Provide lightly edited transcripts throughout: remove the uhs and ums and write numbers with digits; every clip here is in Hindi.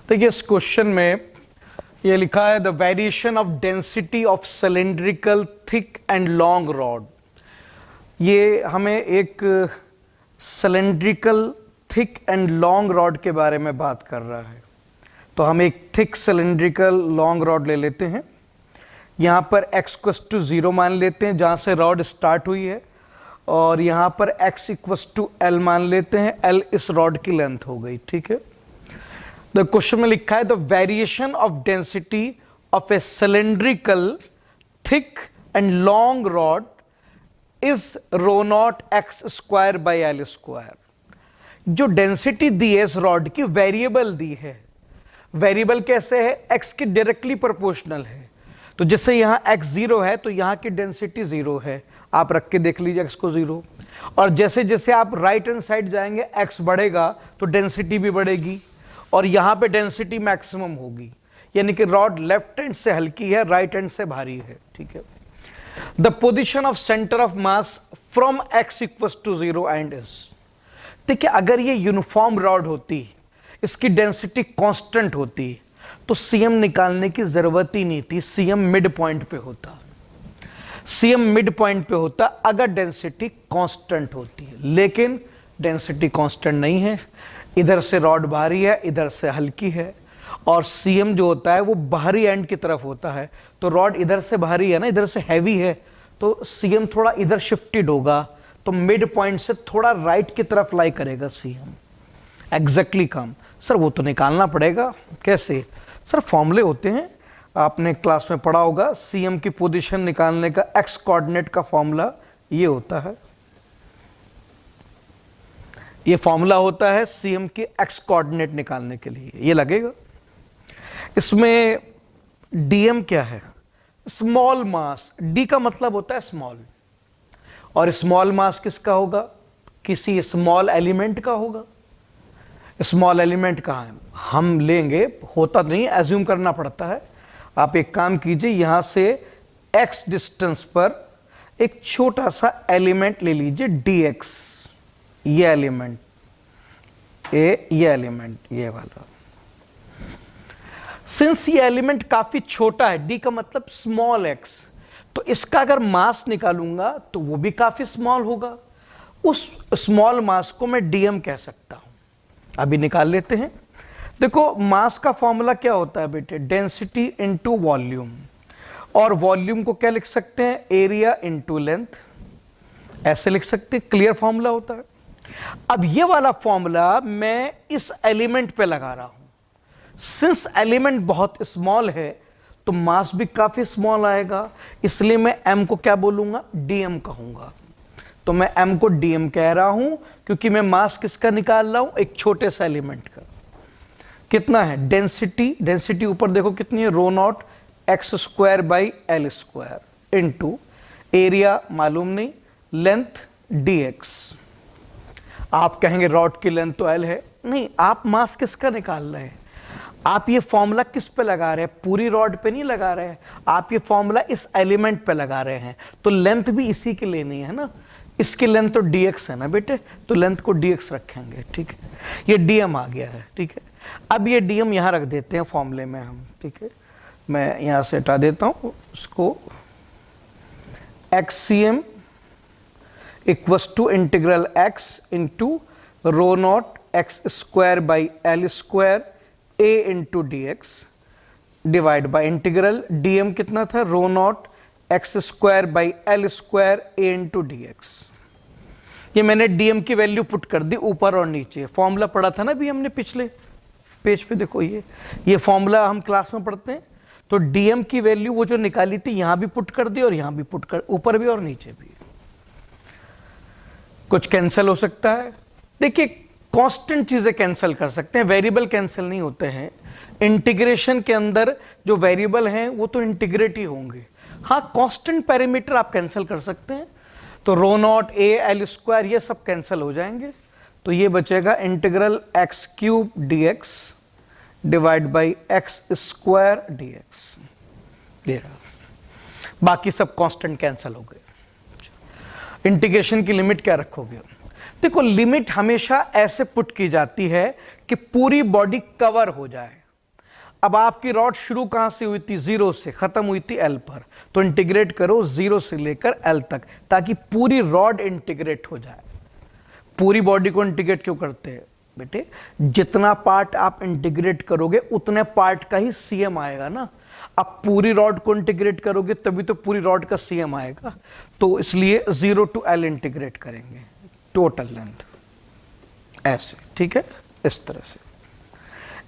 देखिए इस क्वेश्चन में ये लिखा है the variation of density of cylindrical thick and long rod. ये हमें एक cylindrical thick and long rod के बारे में बात कर रहा है। तो हम एक थिक सिलेंड्रिकल लॉन्ग रॉड ले लेते हैं। यहाँ पर x = 0 मान लेते हैं जहाँ से रॉड स्टार्ट हुई है, और यहाँ पर x = L मान लेते हैं। L इस रॉड की लेंथ हो गई, ठीक है। द क्वेश्चन में लिखा है the variation of density of a cylindrical thick and long rod is ρ0 x²/L²। जो डेंसिटी दी है इस रॉड की वेरिएबल दी है। वेरिएबल कैसे है? x के डायरेक्टली प्रोपोर्शनल है। तो जैसे यहाँ x 0 है तो यहाँ की डेंसिटी 0 है। आप रख के देख लीजिए x को 0। और जैसे जैसे आप राइट हैंड साइड जाएंगे x बढ़ेगा तो डेंसिटी भी बढ़ेगी, और यहाँ पे डेंसिटी मैक्सिमम होगी। यानी कि रॉड लेफ्ट हैंड से हल्की है, राइट हैंड से भारी है, ठीक है। The position of centre of mass from x = 0 and is. देखिए अगर ये यूनिफॉर्म रॉड होती, इसकी डेंसिटी कांस्टेंट होती, तो सीएम निकालने की जरूरत ही नहीं थी। सीएम मिड पॉइंट पे होता। सीएम मिड पॉइंट पे होता अगर डेंसिटी कांस्टेंट होती है, लेकिन डेंसिटी कांस्टेंट नहीं है। इधर से रॉड भारी है, इधर से हल्की है, और सीएम जो होता है वो बाहरी एंड की तरफ होता है। तो रॉड इधर से भारी है ना, इधर से हैवी है, तो सीएम थोड़ा इधर शिफ्टेड होगा, तो मिड पॉइंट से थोड़ा राइट की तरफ लाई करेगा सीएम। एग्जैक्टली कम। सर वो तो निकालना पड़ेगा, कैसे? सर फॉर्मूले होते हैं, आपने क्लास में पढ़ा होगा। सीएम की पोजीशन निकालने का एक्स कोऑर्डिनेट का फॉर्मूला ये होता है। ये फॉर्मूला होता है सीएम के एक्स कोऑर्डिनेट निकालने के लिए, ये लगेगा। इसमें डीएम क्या है? Small mass. डी का मतलब होता है स्मॉल, और स्मॉल मास किसका होगा? किसी स्मॉल एलिमेंट का होगा। स्मॉल एलिमेंट कहाँ है? हम लेंगे, होता नहीं, एज्यूम करना पड़ता है। आप एक काम कीजिए, यहां से x डिस्टेंस पर एक छोटा सा एलिमेंट ले लीजिए dx। ये एलिमेंट ये एलिमेंट ये वाला। सिंस ये एलिमेंट काफी छोटा है, d का मतलब स्मॉल x, तो इसका अगर मास निकालूंगा तो वो भी काफी स्मॉल होगा। उस स्मॉल मास को मैं dm कह सकता हूं। अभी निकाल लेते हैं। देखो मास का फॉर्मूला क्या होता है बेटे? डेंसिटी इनटू वॉल्यूम, और वॉल्यूम को क्या लिख सकते हैं? Area into length. ऐसे लिख सकते हैं, क्लियर फॉर्मूला होता है। अब ये वाला फॉर्मूला मैं इस एलिमेंट पे लगा रहा हूं। सिंस एलिमेंट बहुत स्मॉल है तो मास भी काफी स्मॉल आएगा, इसलिए मैं m को क्या बोलूंगा? dm कहूंगा। तो मैं m को dm कह रहा हूं क्योंकि मैं मास किसका निकाल रहा हूं? एक छोटे से एलिमेंट का। कितना है? डेंसिटी ऊपर देखो कितनी है? ρ0 x²/L² इनटू एरिया मालूम नहीं, लेंथ dx। आप कहेंगे रॉड की लेंथ तो L है, नहीं, आप मास किसका निकाल रहे हैं? आप ये फॉर्मूला किस पे लगा रहे हैं? पूरी रॉड पे नहीं लगा रहे हैं, आप ये फॉर्मूला इस एलिमेंट पे लगा रहे हैं। तो लेंथ भी इसी की लेनी है ना। इसकी लेंथ तो dx है ना बेटे, तो लेंथ को dx रखेंगे, ठीक है। ये dm आ गया है, ठीक है। अब ये dm यहां रख देते हैं फॉर्मूले में हम, ठीक है। मैं यहां से हटा देता हूं उसको। xcm = integral x into ρ0 x²/L² a into dx divide by integral dm कितना था? ρ0 x²/L² a इंटू dx। ये मैंने dm की वैल्यू पुट कर दी ऊपर और नीचे। फॉर्मूला पढ़ा था ना भी हमने पिछले पेज पे, देखो ये फॉर्मूला हम क्लास में पढ़ते हैं। तो dm की वैल्यू वो जो निकाली थी यहां भी पुट कर दी और यहां भी पुट कर, ऊपर भी और नीचे भी। कुछ कैंसिल हो सकता है। देखिए कांस्टेंट चीजें कैंसिल कर सकते हैं, वेरिएबल कैंसिल नहीं होते हैं। इंटीग्रेशन के अंदर जो वेरिएबल हैं वो तो इंटीग्रेट ही होंगे। हाँ, कांस्टेंट पैरामीटर आप कैंसिल कर सकते हैं। तो ρ0 a L² ये सब कैंसिल हो जाएंगे। तो ये बचेगा integral x³ dx divide by x² dx। ये रहा, बाकी सब कांस्टेंट कैंसिल हो गए। इंटीग्रेशन की लिमिट क्या रखोगे? देखो लिमिट हमेशा ऐसे पुट की जाती है कि पूरी बॉडी कवर हो जाए। अब आपकी रॉड शुरू कहां से हुई थी? 0 से, खत्म हुई थी L पर। तो इंटीग्रेट करो 0 से लेकर L तक, ताकि पूरी रॉड इंटीग्रेट हो जाए। पूरी बॉडी को इंटीग्रेट क्यों करते हैं बेटे? जितना पार्ट आप इंटीग्रेट करोगे उतने पार्ट का ही CM आएगा ना। अब पूरी रॉड को इंटीग्रेट करोगे तभी तो पूरी रॉड का CM आएगा। तो इसलिए 0 to L इंटीग्रेट करेंगे, टोटल लेंथ ऐसे, ठीक है, इस तरह से।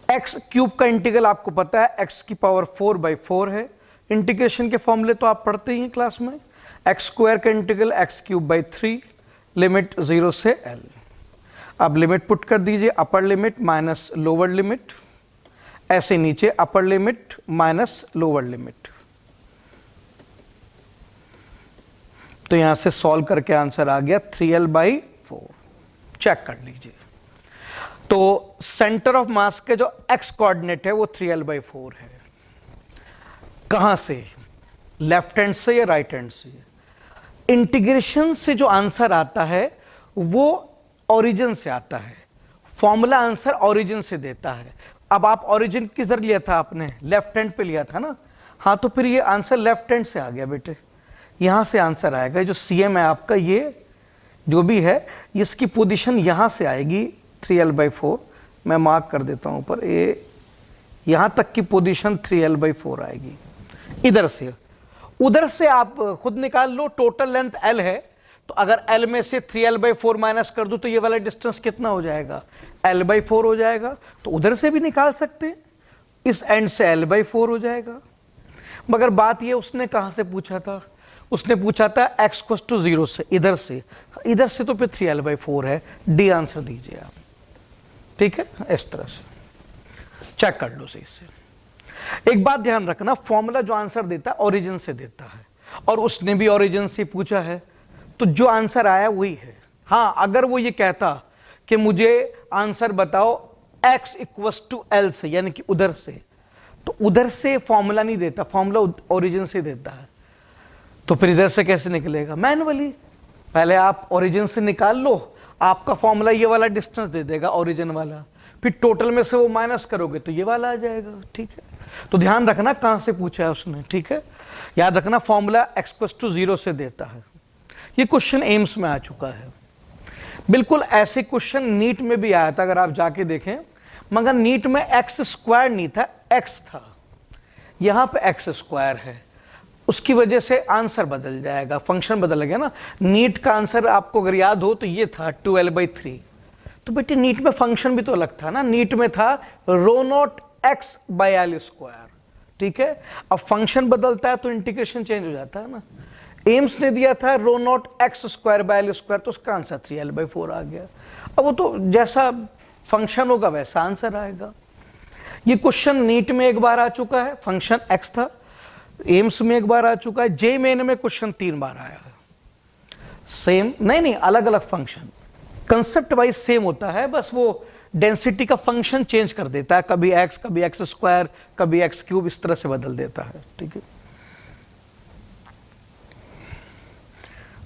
एक्स क्यूब का इंटीग्रल आपको पता है, x की पावर 4/4 है। इंटीग्रेशन के फॉर्मूले तो आप पढ़ते ही हैं क्लास में। एक्स स्क्वायर का इंटीग्रल x³ लिमिट 0 से L। अब लिमिट पुट कर दीजिए, upper limit minus lower limit, ऐसे नीचे upper limit minus lower limit. तो यहां से सॉल्व करके आंसर आ गया 3L/4। चेक कर लीजिए। तो सेंटर ऑफ मास के जो x कोऑर्डिनेट है वो 3L/4 है। कहां से? लेफ्ट हैंड से या राइट हैंड से? इंटीग्रेशन से जो आंसर आता है वो ओरिजिन से आता है। फॉर्मूला आंसर ओरिजिन से देता है। अब आप ओरिजिन किधर लिया था आपने? लेफ्ट हैंड पे लिया था ना। हाँ, तो फिर ये आंसर लेफ्ट हैंड से आ गया बेटे। यहां से आंसर आएगा। जो CM है आपका, ये जो भी है, इसकी पोजीशन यहां से आएगी 3L/4। मैं मार्क कर देता हूं ऊपर, ये यहां तक की पोजीशन 3L/4 आएगी। इधर से, उधर से आप खुद निकाल लो। टोटल लेंथ L है, तो अगर L में से 3L/4 माइनस कर दूं तो ये वाला डिस्टेंस कितना हो जाएगा? L/4 हो जाएगा। तो उधर से भी निकाल सकते हैं, इस एंड से L/4 हो जाएगा। मगर बात ये, उसने कहां से पूछा था? उसने पूछा था x = 0 से, इधर से। इधर से तो फिर 3L/4 है। डी आंसर दीजिए आप, ठीक है, इस तरह से चेक कर लो सही से। एक बात ध्यान रखना, फॉर्मूला जो आंसर देता है ओरिजिन से देता है, और उसने भी ओरिजिन से पूछा है, तो जो आंसर आया वही है। हाँ, अगर वो ये कहता कि मुझे आंसर बताओ x = L से, यानी कि उधर से, तो उधर से फॉर्मूला नहीं देता, फॉर्मूला ओरिजिन से देता है। तो फिर इधर से कैसे निकलेगा? मैनुअली पहले आप ओरिजिन से निकाल लो, आपका फॉर्मूला ये वाला डिस्टेंस दे देगा, ओरिजिन वाला। फिर टोटल में से वो माइनस करोगे तो ये वाला आ जाएगा, ठीक है। तो ध्यान रखना कहां से पूछा है उसने, ठीक है। याद रखना फॉर्मूला x = 0 से देता है। ये क्वेश्चन एम्स में आ चुका है। बिल्कुल ऐसे क्वेश्चन नीट में भी आया था, अगर आप जाके देखें, मगर नीट में x² नहीं था, x था। यहां पे x² है, उसकी वजह से आंसर बदल जाएगा, फंक्शन बदल गया ना। नीट का आंसर आपको अगर याद हो तो ये था 2L/3। तो बेटे नीट में फंक्शन भी तो अलग था ना। नीट में था ρ0x/L², ठीक है। अब फंक्शन बदलता है तो इंटीग्रेशन चेंज हो जाता है ना। एम्स ने दिया था ρ0x² तो उसका आंसर 3L/4 आ गया। अब वो तो जैसा फंक्शन होगा वैसा आंसर आएगा। ये क्वेश्चन नीट में एक बार आ चुका है, फंक्शन x था। एम्स में एक बार आ चुका है, जे मेन में क्वेश्चन 3 बार आया है। सेम नहीं, अलग अलग फंक्शन, कंसेप्ट वाइज सेम होता है, बस वो डेंसिटी का फंक्शन चेंज कर देता है, कभी x, कभी x², कभी x³, इस तरह से बदल देता है, ठीक है।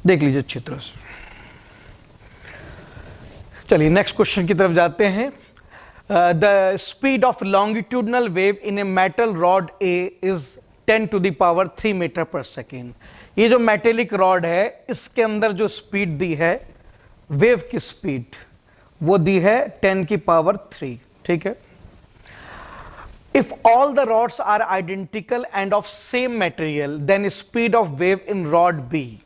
देख लीजिए अच्छी तरह से। चलिए नेक्स्ट क्वेश्चन की तरफ जाते हैं। The speed of longitudinal wave in a metal rod A is 10⁻³ meter per second. ये जो मेटेलिक रॉड है, इसके अंदर जो स्पीड दी है, वेव की स्पीड, वो दी है 10⁻³, ठीक है। If all the rods are identical and of same material then speed of wave in rod B.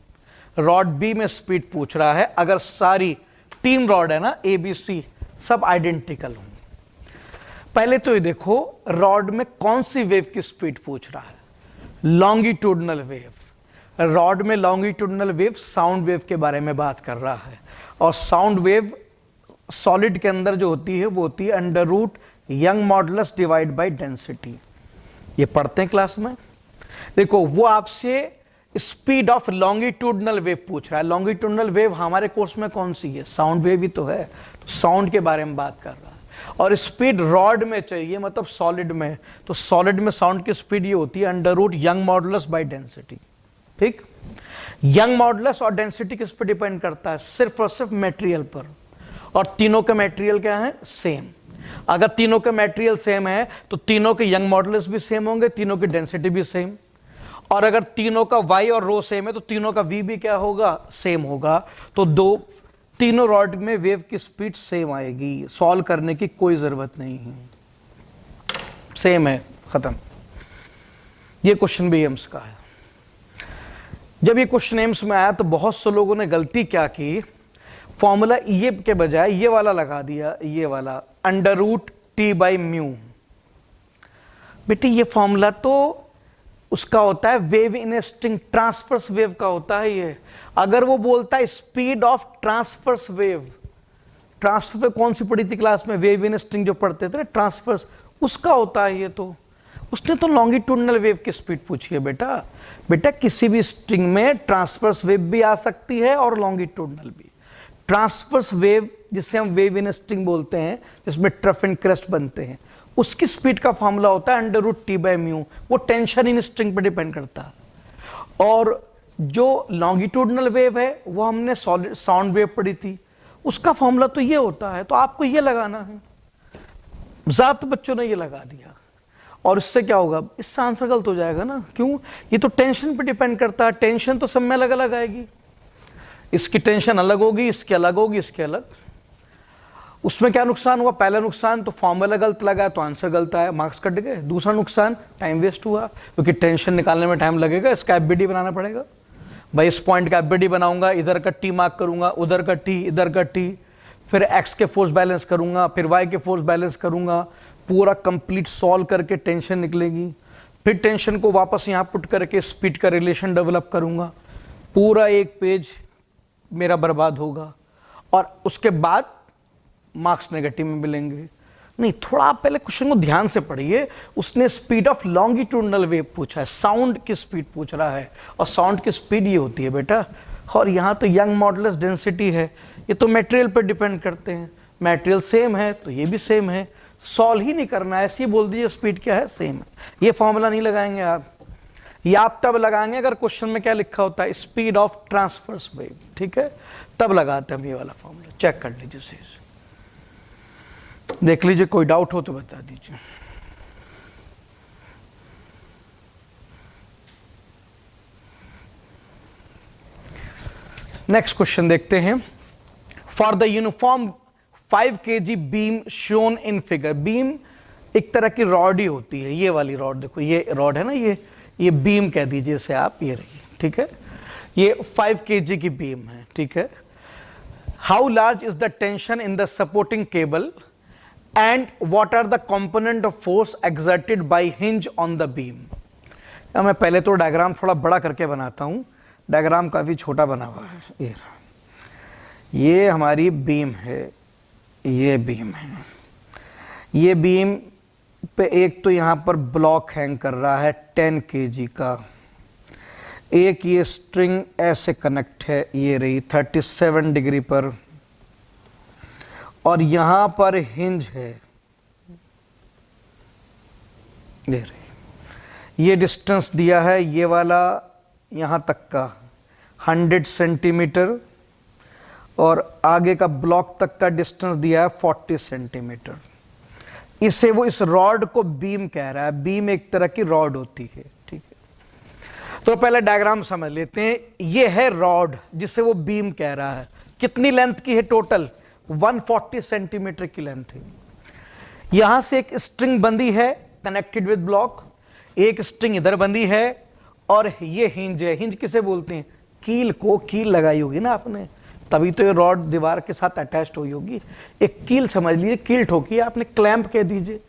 Rod B में स्पीड पूछ रहा है, अगर सारी 3 रॉड है ना, ABC, सब आइडेंटिकल हों। पहले तो ये देखो रॉड में कौन सी वेव की स्पीड पूछ रहा है? Longitudinal wave. रॉड में लॉन्गिट्यूडनल वेव साउंड वेव के बारे में बात कर रहा है, और साउंड वेव सॉलिड के अंदर जो होती है वो होती है √ young modulus divide by density. ये पढ़ते हैं क्लास में। देखो वो आपसे स्पीड ऑफ लॉन्गिट्यूडनल वेव पूछ रहा है। लॉन्गिट्यूडनल वेव हमारे कोर्स में कौन सी है? साउंड वेव ही तो है, तो साउंड के बारे में बात कर रहा है। और स्पीड रॉड में चाहिए, मतलब सॉलिड में, तो सॉलिड में साउंड की स्पीड ये होती है √ यंग मॉडुलस बाय डेंसिटी, ठीक। यंग मॉडुलस और डेंसिटी किस पर डिपेंड करता है? सिर्फ और सिर्फ मटेरियल पर, और तीनों का मटेरियल क्या है? सेम। अगर तीनों के मटेरियल सेम है तो तीनों के यंग मॉडुलस भी सेम होंगे, तीनों की डेंसिटी भी सेम। और अगर तीनों का y और रो सेम है तो तीनों का v भी क्या होगा, सेम होगा। तो तीनों रॉड में वेव की स्पीड सेम आएगी, सॉल्व करने की कोई जरूरत नहीं है, सेम है, खत्म। ये क्वेश्चन भी एम्स का है। जब ये क्वेश्चन एम्स में आया तो बहुत से लोगों ने गलती क्या की, फॉर्मूला ये के बजाय ये वाला लगा दिया, ये वाला √T/μ। बेटे ये फॉर्मूला तो उसका होता है wave in string, transverse wave का होता है ये। अगर वो बोलता है speed of transverse wave, transfer पे कौन सी पढ़ी थी क्लास में, वेव इन स्ट्रिंग जो पढ़ते थे ना, ट्रांसवर्स, उसका होता है ये। तो उसने तो लॉन्गिट्यूडनल वेव की स्पीड पूछी है बेटा। बेटा किसी भी स्ट्रिंग में ट्रांसवर्स वेव भी आ सकती है और लॉन्गिट्यूडनल भी। ट्रांसवर्स वेव जिसे हम वेव इन स्ट्रिंग बोलते हैं, जिसमें ट्रफ एंड क्रेस्ट बनते हैं, उसकी स्पीड का फॉर्मूला होता है √T/μ। वो टेंशन इन स्ट्रिंग पर डिपेंड करता है। और जो लॉन्गिट्यूडनल वेव है वो हमने साउंड वेव पढ़ी थी, उसका फॉर्मूला तो ये होता है। तो आपको ये लगाना है, ज्यादा बच्चों ने ये लगा दिया, और इससे क्या होगा, इससे आंसर गलत हो जाएगा ना। क्यों, ये तो टेंशन पे डिपेंड करता है। टेंशन तो सब में अलग अलग आएगी, इसकी टेंशन अलग होगी, इसकी अलग होगी, इसके अलग। उसमें क्या नुकसान हुआ, पहला नुकसान तो फॉर्मूला गलत लगा तो आंसर गलत आया, मार्क्स कट गए। दूसरा नुकसान टाइम वेस्ट हुआ, क्योंकि टेंशन निकालने में टाइम लगेगा, इसका एफबीडी बनाना पड़ेगा। भाई इस पॉइंट का एफबीडी बनाऊंगा, इधर का टी मार्क करूंगा, उधर का टी, इधर का टी, फिर एक्स के फोर्स बैलेंस करूंगा, फिर वाई के फोर्स बैलेंस करूंगा, पूरा कंप्लीट सॉल्व करके टेंशन निकलेगी। फिर टेंशन को वापस यहाँ पुट करके स्पीड का रिलेशन डेवलप करूंगा, पूरा एक पेज मेरा बर्बाद होगा, और उसके बाद मार्क्स नेगेटिव में मिलेंगे। नहीं, थोड़ा आप पहले क्वेश्चन को ध्यान से पढ़िए। उसने स्पीड ऑफ लॉन्गिट्यूडनल वेव पूछा है, साउंड की स्पीड पूछ रहा है, और साउंड की स्पीड ये होती है बेटा। और यहाँ तो यंग मॉडुलस डेंसिटी है, ये तो मटेरियल पर डिपेंड करते हैं। मटेरियल सेम है तो ये भी सेम है, सॉल्व ही नहीं करना है, ऐसे ही बोल दीजिए स्पीड क्या है, सेम है। ये फॉर्मूला नहीं लगाएंगे आप, ये आप तब लगाएंगे अगर क्वेश्चन में क्या लिखा होता है, स्पीड ऑफ ट्रांसवर्स वेव, ठीक है, तब लगाते हैं हम ये वाला फॉर्मूला। चेक कर लीजिए, सही से देख लीजिए, कोई डाउट हो तो बता दीजिए। नेक्स्ट क्वेश्चन देखते हैं। For the uniform 5 kg beam shown in figure. Beam एक तरह की रॉड ही होती है, ये वाली रॉड देखो, ये रॉड है ना, ये बीम कह दीजिए इसे आप, ये रही, ठीक है। ये 5 kg की बीम है, ठीक है। How large is the tension in the supporting cable and what are the component of force exerted by hinge on the beam. मैं पहले तो डायग्राम थोड़ा बड़ा करके बनाता हूं, डायग्राम काफी छोटा बना हुआ है। ये हमारी बीम है, ये बीम है, ये बीम पे एक तो यहां पर ब्लॉक हैंग कर रहा है 10 kg का, एक ये स्ट्रिंग ऐसे कनेक्ट है, ये रही 37 डिग्री पर, और यहां पर हिंज है, ये रही। ये डिस्टेंस दिया है ये वाला यहां तक का 100 सेंटीमीटर, और आगे का ब्लॉक तक का डिस्टेंस दिया है 40 सेंटीमीटर। इसे वो इस रॉड को बीम कह रहा है। बीम एक तरह की रॉड होती है, ठीक है। तो पहले डायग्राम समझ लेते हैं। ये है रॉड जिसे वो बीम कह रहा है। कितनी लेंथ की है टोटल, 140 सेंटीमीटर की लेंथ है। यहां से एक स्ट्रिंग बंधी है कनेक्टेड विद ब्लॉक, एक स्ट्रिंग इधर बंधी है, और ये हिंज है। हिंज किसे बोलते हैं, कील को, कील लगाई होगी ना आपने, तभी तो ये रॉड दीवार के साथ अटैच्ड हुई होगी। एक कील समझ लीजिए, कील ठोकी, आपने क्लैंप कह दीजिए।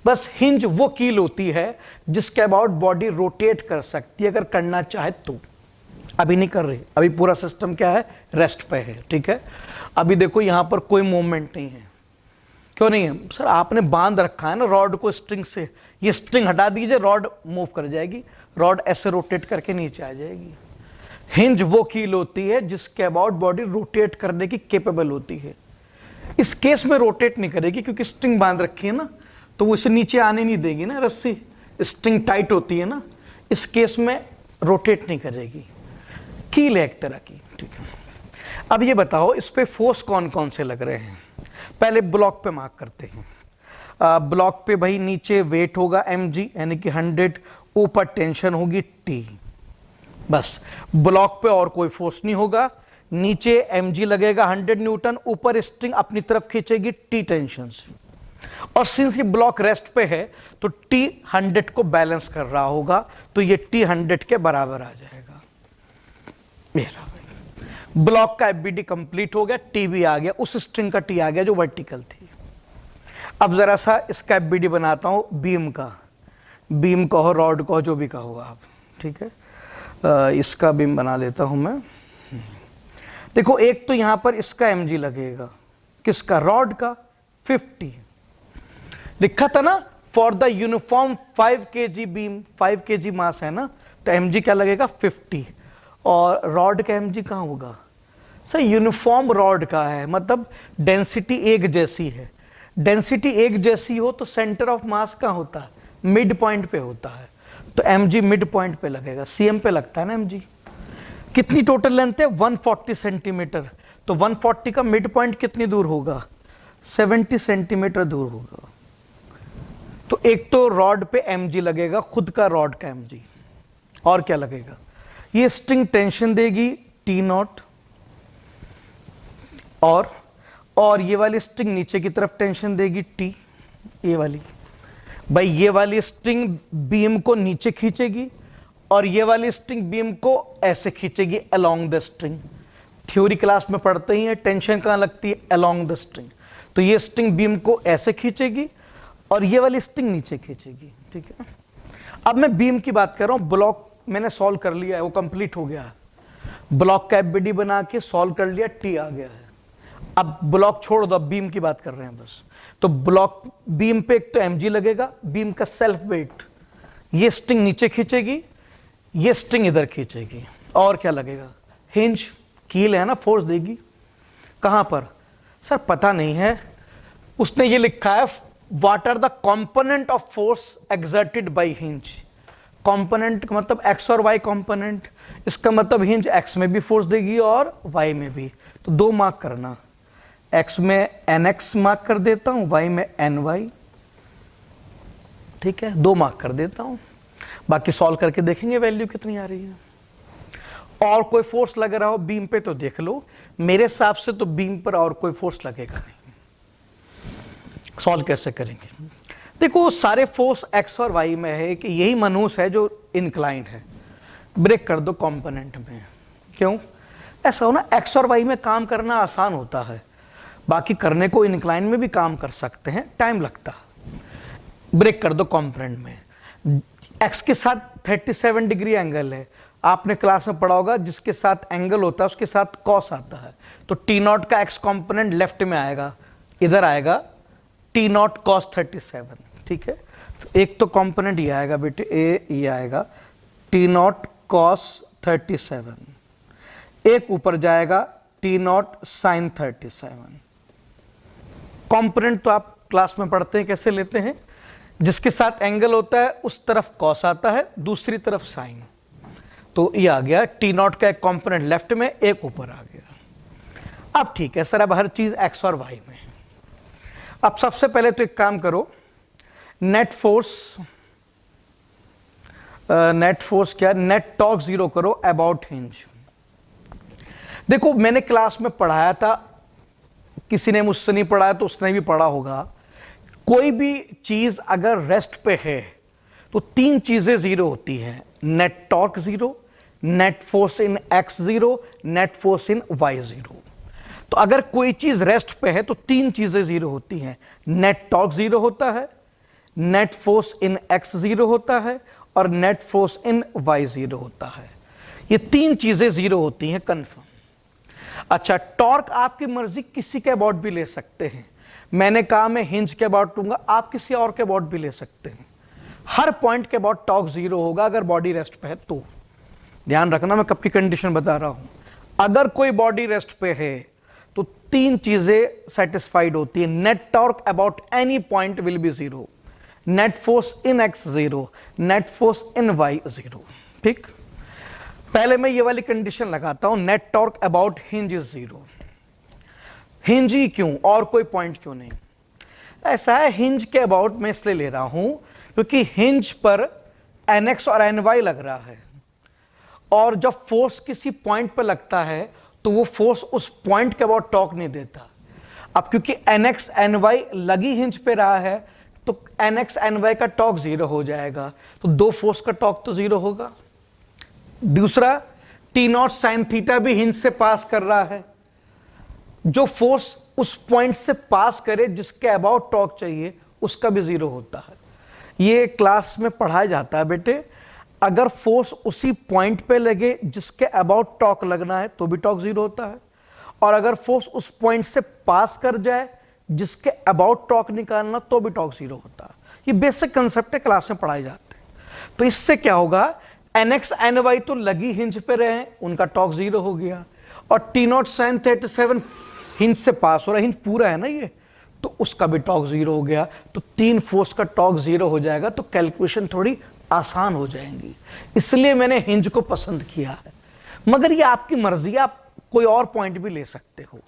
बस हिंज वो कील होती है जिसके अबाउट बॉडी रोटेट कर सकती है अगर करना चाहे तो। अभी नहीं कर रही, अभी पूरा सिस्टम क्या है, रेस्ट पे है, ठीक है। अभी देखो यहां पर कोई मूवमेंट नहीं है। क्यों नहीं है सर, आपने बांध रखा है ना रॉड को स्ट्रिंग से। ये स्ट्रिंग हटा दीजिए, रॉड मूव कर जाएगी, रॉड ऐसे रोटेट करके नीचे आ जाएगी। हिंज वो कील होती है जिसके अबाउट बॉडी रोटेट करने की कैपेबल होती है। इस केस में रोटेट नहीं करेगी क्योंकि स्ट्रिंग बांध रखी है ना, तो वो इसे नीचे आने नहीं देगी ना रस्सी, स्ट्रिंग टाइट होती है ना, इस केस में रोटेट नहीं करेगी। कील है एक तरह की, ठीक है। अब ये बताओ इस पे फोर्स कौन कौन से लग रहे हैं। पहले ब्लॉक पे मार्क करते हैं। ब्लॉक पे भाई नीचे वेट होगा mg यानी कि 100, ऊपर टेंशन होगी T। बस ब्लॉक पे और कोई फोर्स नहीं होगा, नीचे mg लगेगा 100 न्यूटन, ऊपर स्ट्रिंग अपनी तरफ खींचेगी T टेंशन से। और सिंस ये ब्लॉक रेस्ट पे है तो T 100 को बैलेंस कर रहा होगा, तो ये T 100 के बराबर आ जाएगा। मेरा ब्लॉक का एफबीडी कंप्लीट हो गया, टी भी आ गया, उस स्ट्रिंग का टी आ गया जो वर्टिकल थी। अब जरा सा इसका एफबीडी बनाता हूं बीम का, बीम कहो रॉड कहो जो भी कहो आप, ठीक है। इसका बीम बना लेता हूं मैं। देखो एक तो यहां पर इसका एमजी लगेगा, किसका, रॉड का 50 लिखा था ना, for the uniform 5 kg beam, 5 kg मास है ना, तो एमजी क्या लगेगा 50। और रॉड का एमजी कहाँ होगा सर, यूनिफॉर्म रॉड का है, मतलब डेंसिटी एक जैसी है। डेंसिटी एक जैसी हो तो सेंटर ऑफ मास कहाँ होता है, मिड पॉइंट पे होता है, तो एमजी मिड पॉइंट पे लगेगा, सीएम पे लगता है ना एमजी। कितनी टोटल लेंथ है 140 सेंटीमीटर, तो 140 का मिड पॉइंट कितनी दूर होगा, 70 सेंटीमीटर दूर होगा। तो एक तो रॉड पे एमजी लगेगा, खुद का रॉड का एमजी, और क्या लगेगा, ये स्ट्रिंग टेंशन देगी टी नॉट, और ये वाली स्ट्रिंग नीचे की तरफ टेंशन देगी टी, ये वाली भाई, ये वाली स्ट्रिंग बीम को नीचे खींचेगी और ये वाली स्ट्रिंग बीम को ऐसे खींचेगी along the string. Theory class में पढ़ते ही है टेंशन कहाँ लगती है, अलोंग द स्ट्रिंग। तो ये स्ट्रिंग बीम को ऐसे खींचेगी और ये वाली स्ट्रिंग नीचे खींचेगी, ठीक है। अब मैं बीम की बात कर रहा हूं, ब्लॉक मैंने सॉल्व कर लिया है, वो कंप्लीट हो गया, ब्लॉक का एफबीडी बना के सॉल्व कर लिया, टी आ गया है। अब ब्लॉक छोड़ दो, अब बीम की बात कर रहे हैं बस। तो ब्लॉक बीम पे एक तो एमजी लगेगा, बीम का सेल्फ वेट, ये स्ट्रिंग नीचे खींचेगी, ये स्ट्रिंग इधर खींचेगी, और क्या लगेगा, हिंज, कील है ना, फोर्स देगी कहां पर सर, पता नहीं है, उसने ये लिखा है what are the component of force exerted by hinge. Component का मतलब एक्स और वाई कंपोनेंट, इसका मतलब हिंज एक्स में भी फोर्स देगी और वाई में भी। तो 2 मार्क करना, एक्स में एनएक्स मार्क कर देता हूं, वाई में एनवाई, ठीक है, 2 मार्क कर देता हूं। बाकी सॉल्व करके देखेंगे वैल्यू कितनी आ रही है। और कोई फोर्स लग रहा हो बीम पे तो देख लो, मेरे हिसाब से तो बीम पर और कोई फोर्स लगेगा नहीं। सॉल्व कैसे करेंगे, देखो सारे फोर्स एक्स और वाई में है कि यही मनूस है जो इंक्लाइंड है, ब्रेक कर दो कंपोनेंट में। क्यों ऐसा हो ना, एक्स और वाई में काम करना आसान होता है, बाकी करने को इंक्लाइन में भी काम कर सकते हैं, टाइम लगता है। ब्रेक कर दो कंपोनेंट में। एक्स के साथ 37 डिग्री एंगल है, आपने क्लास में पढ़ा होगा जिसके साथ एंगल होता है उसके साथ कॉस आता है, तो टी नॉट का एक्स कंपोनेंट लेफ्ट में आएगा, इधर आएगा टी नॉट कॉस 37, ठीक है। तो एक तो कंपोनेंट ये आएगा बेटे, ये आएगा टी नॉट कॉस 37, एक ऊपर जाएगा टी नॉट साइन 37। कंपोनेंट तो आप क्लास में पढ़ते हैं कैसे लेते हैं, जिसके साथ एंगल होता है उस तरफ कॉस आता है, दूसरी तरफ साइन। तो ये आ गया टी नॉट का एक कंपोनेंट लेफ्ट में, एक ऊपर आ गया। अब ठीक है सर, अब हर चीज एक्स और वाई में। अब सबसे पहले तो एक काम करो, नेट फोर्स क्या, नेट टॉर्क 0 करो अबाउट हिंज। देखो मैंने क्लास में पढ़ाया था, किसी ने मुझसे नहीं पढ़ाया तो उसने भी पढ़ा होगा, कोई भी चीज अगर रेस्ट पे है तो 3 चीजें 0 होती हैं, net torque 0, net force in x 0, net force in Y 0। तो अगर कोई चीज रेस्ट पे है तो 3 चीजें 0 होती हैं, नेट टॉर्क 0 होता है, नेट फोर्स इन एक्स 0 होता है और नेट फोर्स इन वाई 0 होता है। ये 3 चीजें 0 होती हैं कंफर्म। अच्छा, टॉर्क आपकी मर्जी किसी के अबाउट भी ले सकते हैं, मैंने कहा मैं हिंज के अबाउट लूंगा, आप किसी और के अबाउट भी ले सकते हैं। हर पॉइंट के अबाउट टॉर्क 0 होगा अगर बॉडी रेस्ट पे है तो। ध्यान रखना मैं कब की कंडीशन बता रहा हूं, अगर कोई बॉडी रेस्ट पे है तो 3 चीजें सेटिस्फाइड होती है, net torque about any point will be 0, net force in x 0, net force in Y 0। ठीक, पहले मैं ये वाली कंडीशन लगाता हूं, net torque about hinge is 0। Hinge ही क्यों, और कोई पॉइंट क्यों नहीं। ऐसा है, हिंज के अबाउट मैं इसलिए ले रहा हूं क्योंकि हिंज पर NX और NY लग रहा है, और जब फोर्स किसी पॉइंट पर लगता है तो वो फोर्स उस पॉइंट के अबाउट टॉर्क नहीं देता। अब क्योंकि NX NY लगी हिंज पे रहा है तो NX NY का टॉर्क 0 हो जाएगा, तो दो फोर्स का टॉर्क तो 0 होगा। दूसरा, T0 sin थीटा भी हिंज से पास कर रहा है, जो फोर्स उस पॉइंट से पास करे जिसके अबाउट टॉर्क चाहिए उसका भी 0 होता है। ये क्लास में पढ़ाया जाता है बेटे, अगर फोर्स उसी पॉइंट पे लगे जिसके अबाउट टॉर्क लगना है तो भी टॉर्क 0 होता है, और अगर फोर्स उस पॉइंट से पास कर जाए जिसके अबाउट टॉर्क निकालना तो भी टॉर्क 0 होता है। ये बेसिक कंसेप्ट है, क्लास में पढ़ाए जाते हैं। तो इससे क्या होगा, NX NY तो लगी हिंज पे रहे, उनका टॉर्क 0 हो गया, और T0 sin 37 हिंज से पास हो रहा है, हिंज पूरा है ना ये, तो उसका भी टॉर्क 0 हो गया। तो तीन फोर्स का टॉर्क 0 हो जाएगा, तो कैलकुलेशन थोड़ी आसान हो जाएंगी, इसलिए मैंने हिंज को पसंद किया है। मगर ये आपकी मर्जी, आप कोई और पॉइंट भी ले सकते हो,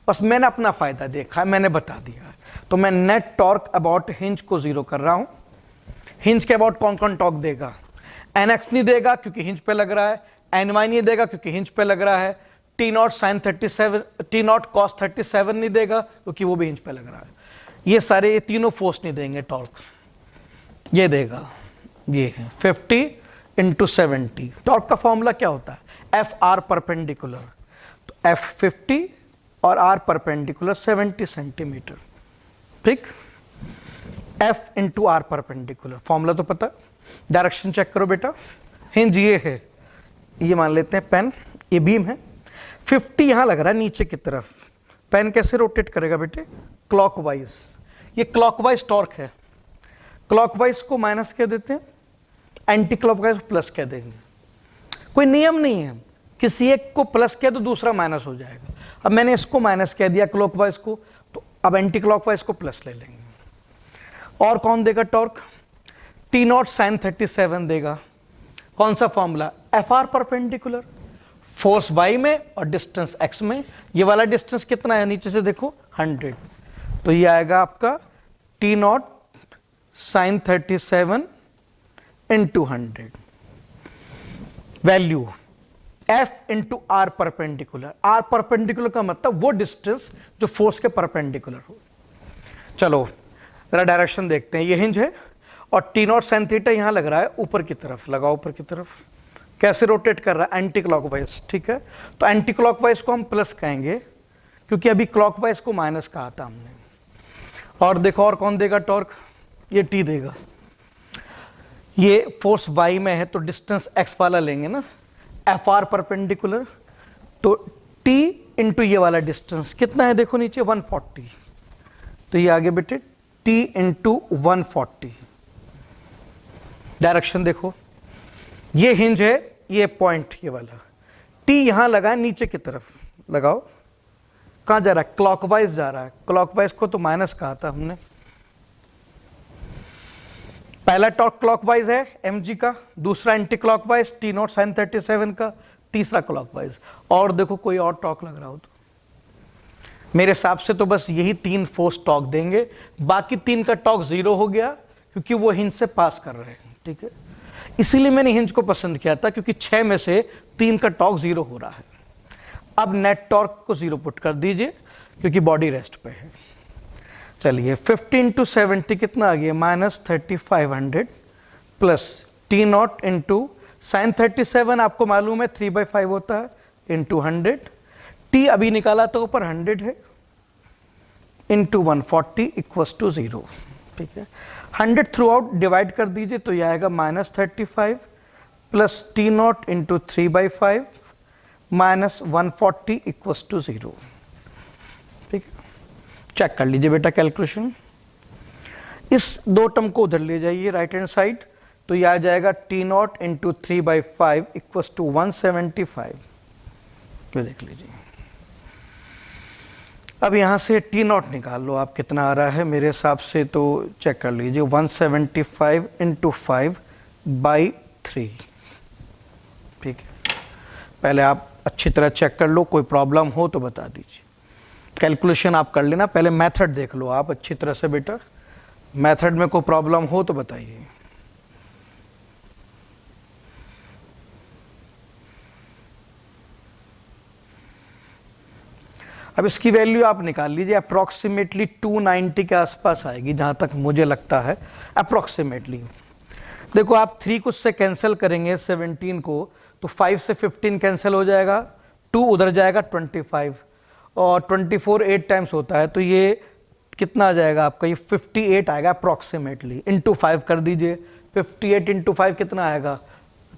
बस मैंने अपना फायदा देखा है, मैंने बता दिया है। तो मैं नेट टॉर्क अबाउट हिंज को 0 कर रहा हूं। हिंज के अबाउट कौन कौन टॉर्क देगा, NX नहीं देगा क्योंकि हिंज पे लग रहा है, NY नहीं देगा क्योंकि हिंज पे लग रहा है, T0 sin 37 T0 cos 37 नहीं देगा क्योंकि वो भी हिंज पे लग रहा है। ये सारे, ये तीनों फोर्स नहीं देंगे टॉर्क, ये देगा, ये है 50 × 70। टॉर्क का फॉर्मूला क्या होता है, FR परपेंडिकुलर, तो F 50 और R परपेंडिकुलर 70 सेंटीमीटर, ठीक। F × R परपेंडिकुलर, फॉर्मूला तो पता, डायरेक्शन चेक करो बेटा। हिंज ये है, ये मान लेते हैं पेन, ये बीम है, 50 यहां लग रहा है नीचे की तरफ, पेन कैसे रोटेट करेगा बेटे, क्लॉकवाइज। ये क्लॉकवाइज टॉर्क है, क्लॉकवाइज को माइनस कह देते हैं, एंटी क्लॉकवाइज को प्लस कह देंगे। कोई नियम नहीं है, किसी एक को प्लस किया तो दूसरा माइनस हो जाएगा। अब मैंने इसको माइनस कह दिया क्लॉकवाइज को, तो अब एंटी क्लॉकवाइज को प्लस ले लेंगे। और कौन देगा टॉर्क, T0 sin 37 देगा। कौन सा formula, FR perpendicular, force y में और डिस्टेंस x में। ये वाला डिस्टेंस कितना है, नीचे से देखो 100, तो ये आएगा आपका T0 sin 37 × 100। Value F × R perpendicular, R perpendicular का मतलब वो डिस्टेंस जो फोर्स के परपेंडिकुलर हो। चलो जरा डायरेक्शन देखते हैं, ये हिंज है और T0 sin थीटा यहां लग रहा है ऊपर की तरफ, लगाओ ऊपर की तरफ, कैसे रोटेट कर रहा है, एंटी क्लॉकवाइज, ठीक है। तो एंटी क्लॉकवाइज को हम प्लस कहेंगे क्योंकि अभी क्लॉकवाइज को माइनस कहा था हमने। और देखो और कौन देगा टॉर्क, ये T देगा। ये फोर्स y में है तो डिस्टेंस x वाला लेंगे ना, FR परपेंडिकुलर, तो T × ये वाला डिस्टेंस कितना है, देखो नीचे 140, तो ये आगे बेटे T × 140। डायरेक्शन देखो, ये हिंज है, ये पॉइंट ये वाला, T यहां लगा है नीचे की तरफ, लगाओ, कहां जा रहा है, क्लॉकवाइज जा रहा है। क्लॉकवाइज को तो माइनस कहा था हमने। पहला टॉर्क क्लॉकवाइज है mg का, दूसरा एंटी क्लॉकवाइज T0 sin 37 का, तीसरा क्लॉकवाइज। और देखो कोई और टॉर्क लग रहा हो तो, मेरे हिसाब से तो बस यही तीन फोर्स टॉर्क देंगे, बाकी तीन का टॉर्क 0 हो गया क्योंकि वो हिंज से पास कर रहे हैं, ठीक है। इसीलिए मैंने हिंज को पसंद किया था क्योंकि 6 में से 3 का टॉर्क 0 हो रहा है। अब नेट टॉर्क को 0 पुट कर दीजिए क्योंकि बॉडी रेस्ट पे है। चलिए 50 × 70 कितना आ गया, -3500 प्लस T0 × sin 37 आपको मालूम है 3/5 होता है, इंटू 100, T अभी निकाला तो ऊपर 100 है, इंटू 140 इक्वल्स टू 0, ठीक है। 100 थ्रू आउट डिवाइड कर दीजिए तो यह आएगा -35 plus T0 × 3/5 minus 140 equals to 0, ठीक है। चेक कर लीजिए बेटा कैलकुलेशन। इस दो टर्म को उधर ले जाइए राइट हैंड साइड, तो यह आ जाएगा T0 × 3/5 इक्वल्स टू 175। ये देख लीजिए। अब यहाँ से T0 निकाल लो आप, कितना आ रहा है, मेरे हिसाब से तो चेक कर लीजिए 175 × 5/3, ठीक है। पहले आप अच्छी तरह चेक कर लो, कोई प्रॉब्लम हो तो बता दीजिए। कैलकुलेशन आप कर लेना, पहले मेथड देख लो आप अच्छी तरह से बेटा, मेथड में कोई प्रॉब्लम हो तो बताइए। अब इसकी वैल्यू आप निकाल लीजिए, अप्रॉक्सीमेटली 290 के आसपास आएगी जहां तक मुझे लगता है, अप्रॉक्सीमेटली। देखो आप 3 को उससे कैंसिल करेंगे 17 को, तो 5 से 15 कैंसिल हो जाएगा, 2 उधर जाएगा 25, और 24 8 टाइम्स होता है, तो ये कितना आ जाएगा आपका, ये 58 आएगा अप्रॉक्सीमेटली। इंटू 5 कर दीजिए, 58 इंटू 5 कितना आएगा,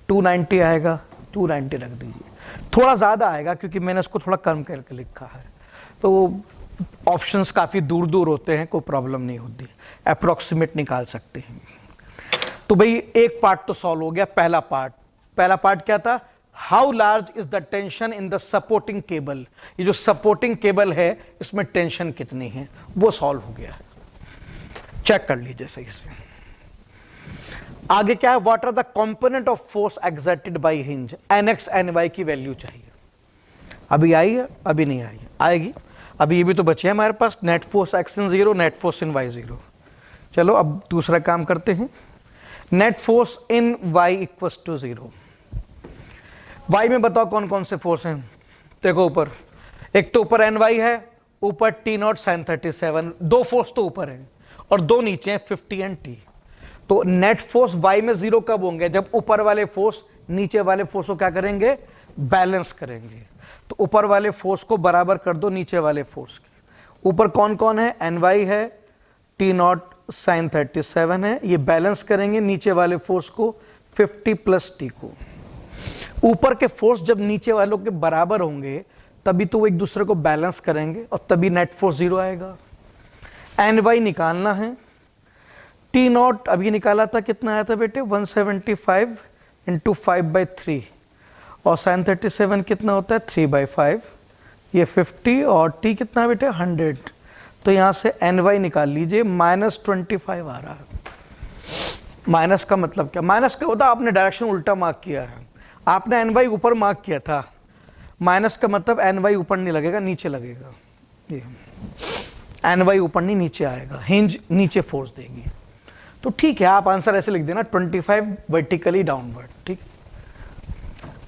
290 आएगा, 290 रख दीजिए। थोड़ा ज़्यादा आएगा क्योंकि मैंने इसको थोड़ा कम करके लिखा है, तो ऑप्शंस काफ़ी दूर दूर होते हैं, कोई प्रॉब्लम नहीं होती, अप्रॉक्सीमेट निकाल सकते हैं। तो भाई एक पार्ट तो सॉल्व हो गया, पहला पार्ट क्या था, how large is the tension in the supporting cable, ये जो सपोर्टिंग केबल है इसमें टेंशन कितनी है, वो सॉल्व हो गया। चेक कर लीजिए सही से। आगे क्या है, what are the component of force exerted by hinge, Nx Ny की वैल्यू चाहिए। अभी आई है, अभी नहीं आई है, आएगी। अभी ये भी तो बचे हैं हमारे पास, net force X in 0, net force in Y 0। चलो अब दूसरा काम करते हैं, net force in Y equals to 0। Y में बताओ कौन कौन से फोर्स हैं, देखो ऊपर, एक तो ऊपर एन वाई है, ऊपर टी नॉट साइन 37, दो फोर्स तो ऊपर हैं और दो नीचे हैं 50 एंड टी। तो नेट फोर्स वाई में 0 कब होंगे, जब ऊपर वाले फोर्स नीचे वाले फोर्स को क्या करेंगे, बैलेंस करेंगे। तो ऊपर वाले फोर्स को बराबर कर दो नीचे वाले फोर्स के। ऊपर कौन कौन है, एन वाई है, टी नॉट साइन 37 है, ये बैलेंस करेंगे नीचे वाले फोर्स को 50 प्लस टी को। ऊपर के फोर्स जब नीचे वालों के बराबर होंगे तभी तो वो एक दूसरे को बैलेंस करेंगे और तभी नेट फोर्स 0 आएगा। एन वाई निकालना है, टी नॉट अभी निकाला था, कितना आया था बेटे 175 इंटू 5/3, और साइन 37 कितना होता है 3/5, ये 50, और टी कितना है बेटे 100। तो यहाँ से एन वाई निकाल लीजिए, -25 आ रहा है। माइनस का मतलब क्या, माइनस का होता है आपने डायरेक्शन उल्टा मार्क किया है, आपने एन वाई ऊपर मार्क किया था, माइनस का मतलब एन वाई ऊपर नहीं लगेगा, नीचे लगेगा। ये एन वाई ऊपर नहीं नीचे आएगा, हिंज नीचे फोर्स देगी। तो ठीक है, आप आंसर ऐसे लिख देना 25 वर्टिकली डाउनवर्ड। ठीक,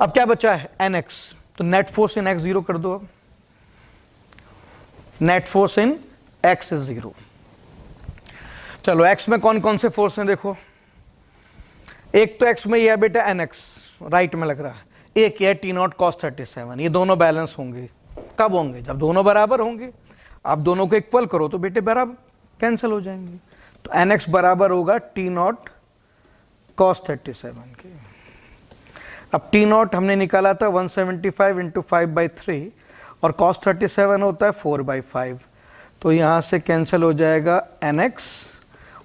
अब क्या बचा है एन एक्स, तो नेट फोर्स इन एक्स 0 कर दो। अब net force in x is 0। चलो एक्स में कौन कौन से फोर्स हैं देखो, एक तो एक्स में ये है बेटा एन एक्स, राइट में लग रहा है, एक ये टी नॉट कॉस 37, ये दोनों बैलेंस होंगे। कब होंगे, जब दोनों बराबर होंगे। आप दोनों को इक्वल करो तो बेटे बराबर कैंसिल हो जाएंगे। तो एन एक्स बराबर होगा टी नॉट कॉस 37 के। अब टी नॉट हमने निकाला था 175 इंटू 5/3, और कॉस 37 होता है 4/5, तो यहाँ से कैंसिल हो जाएगा एन एक्स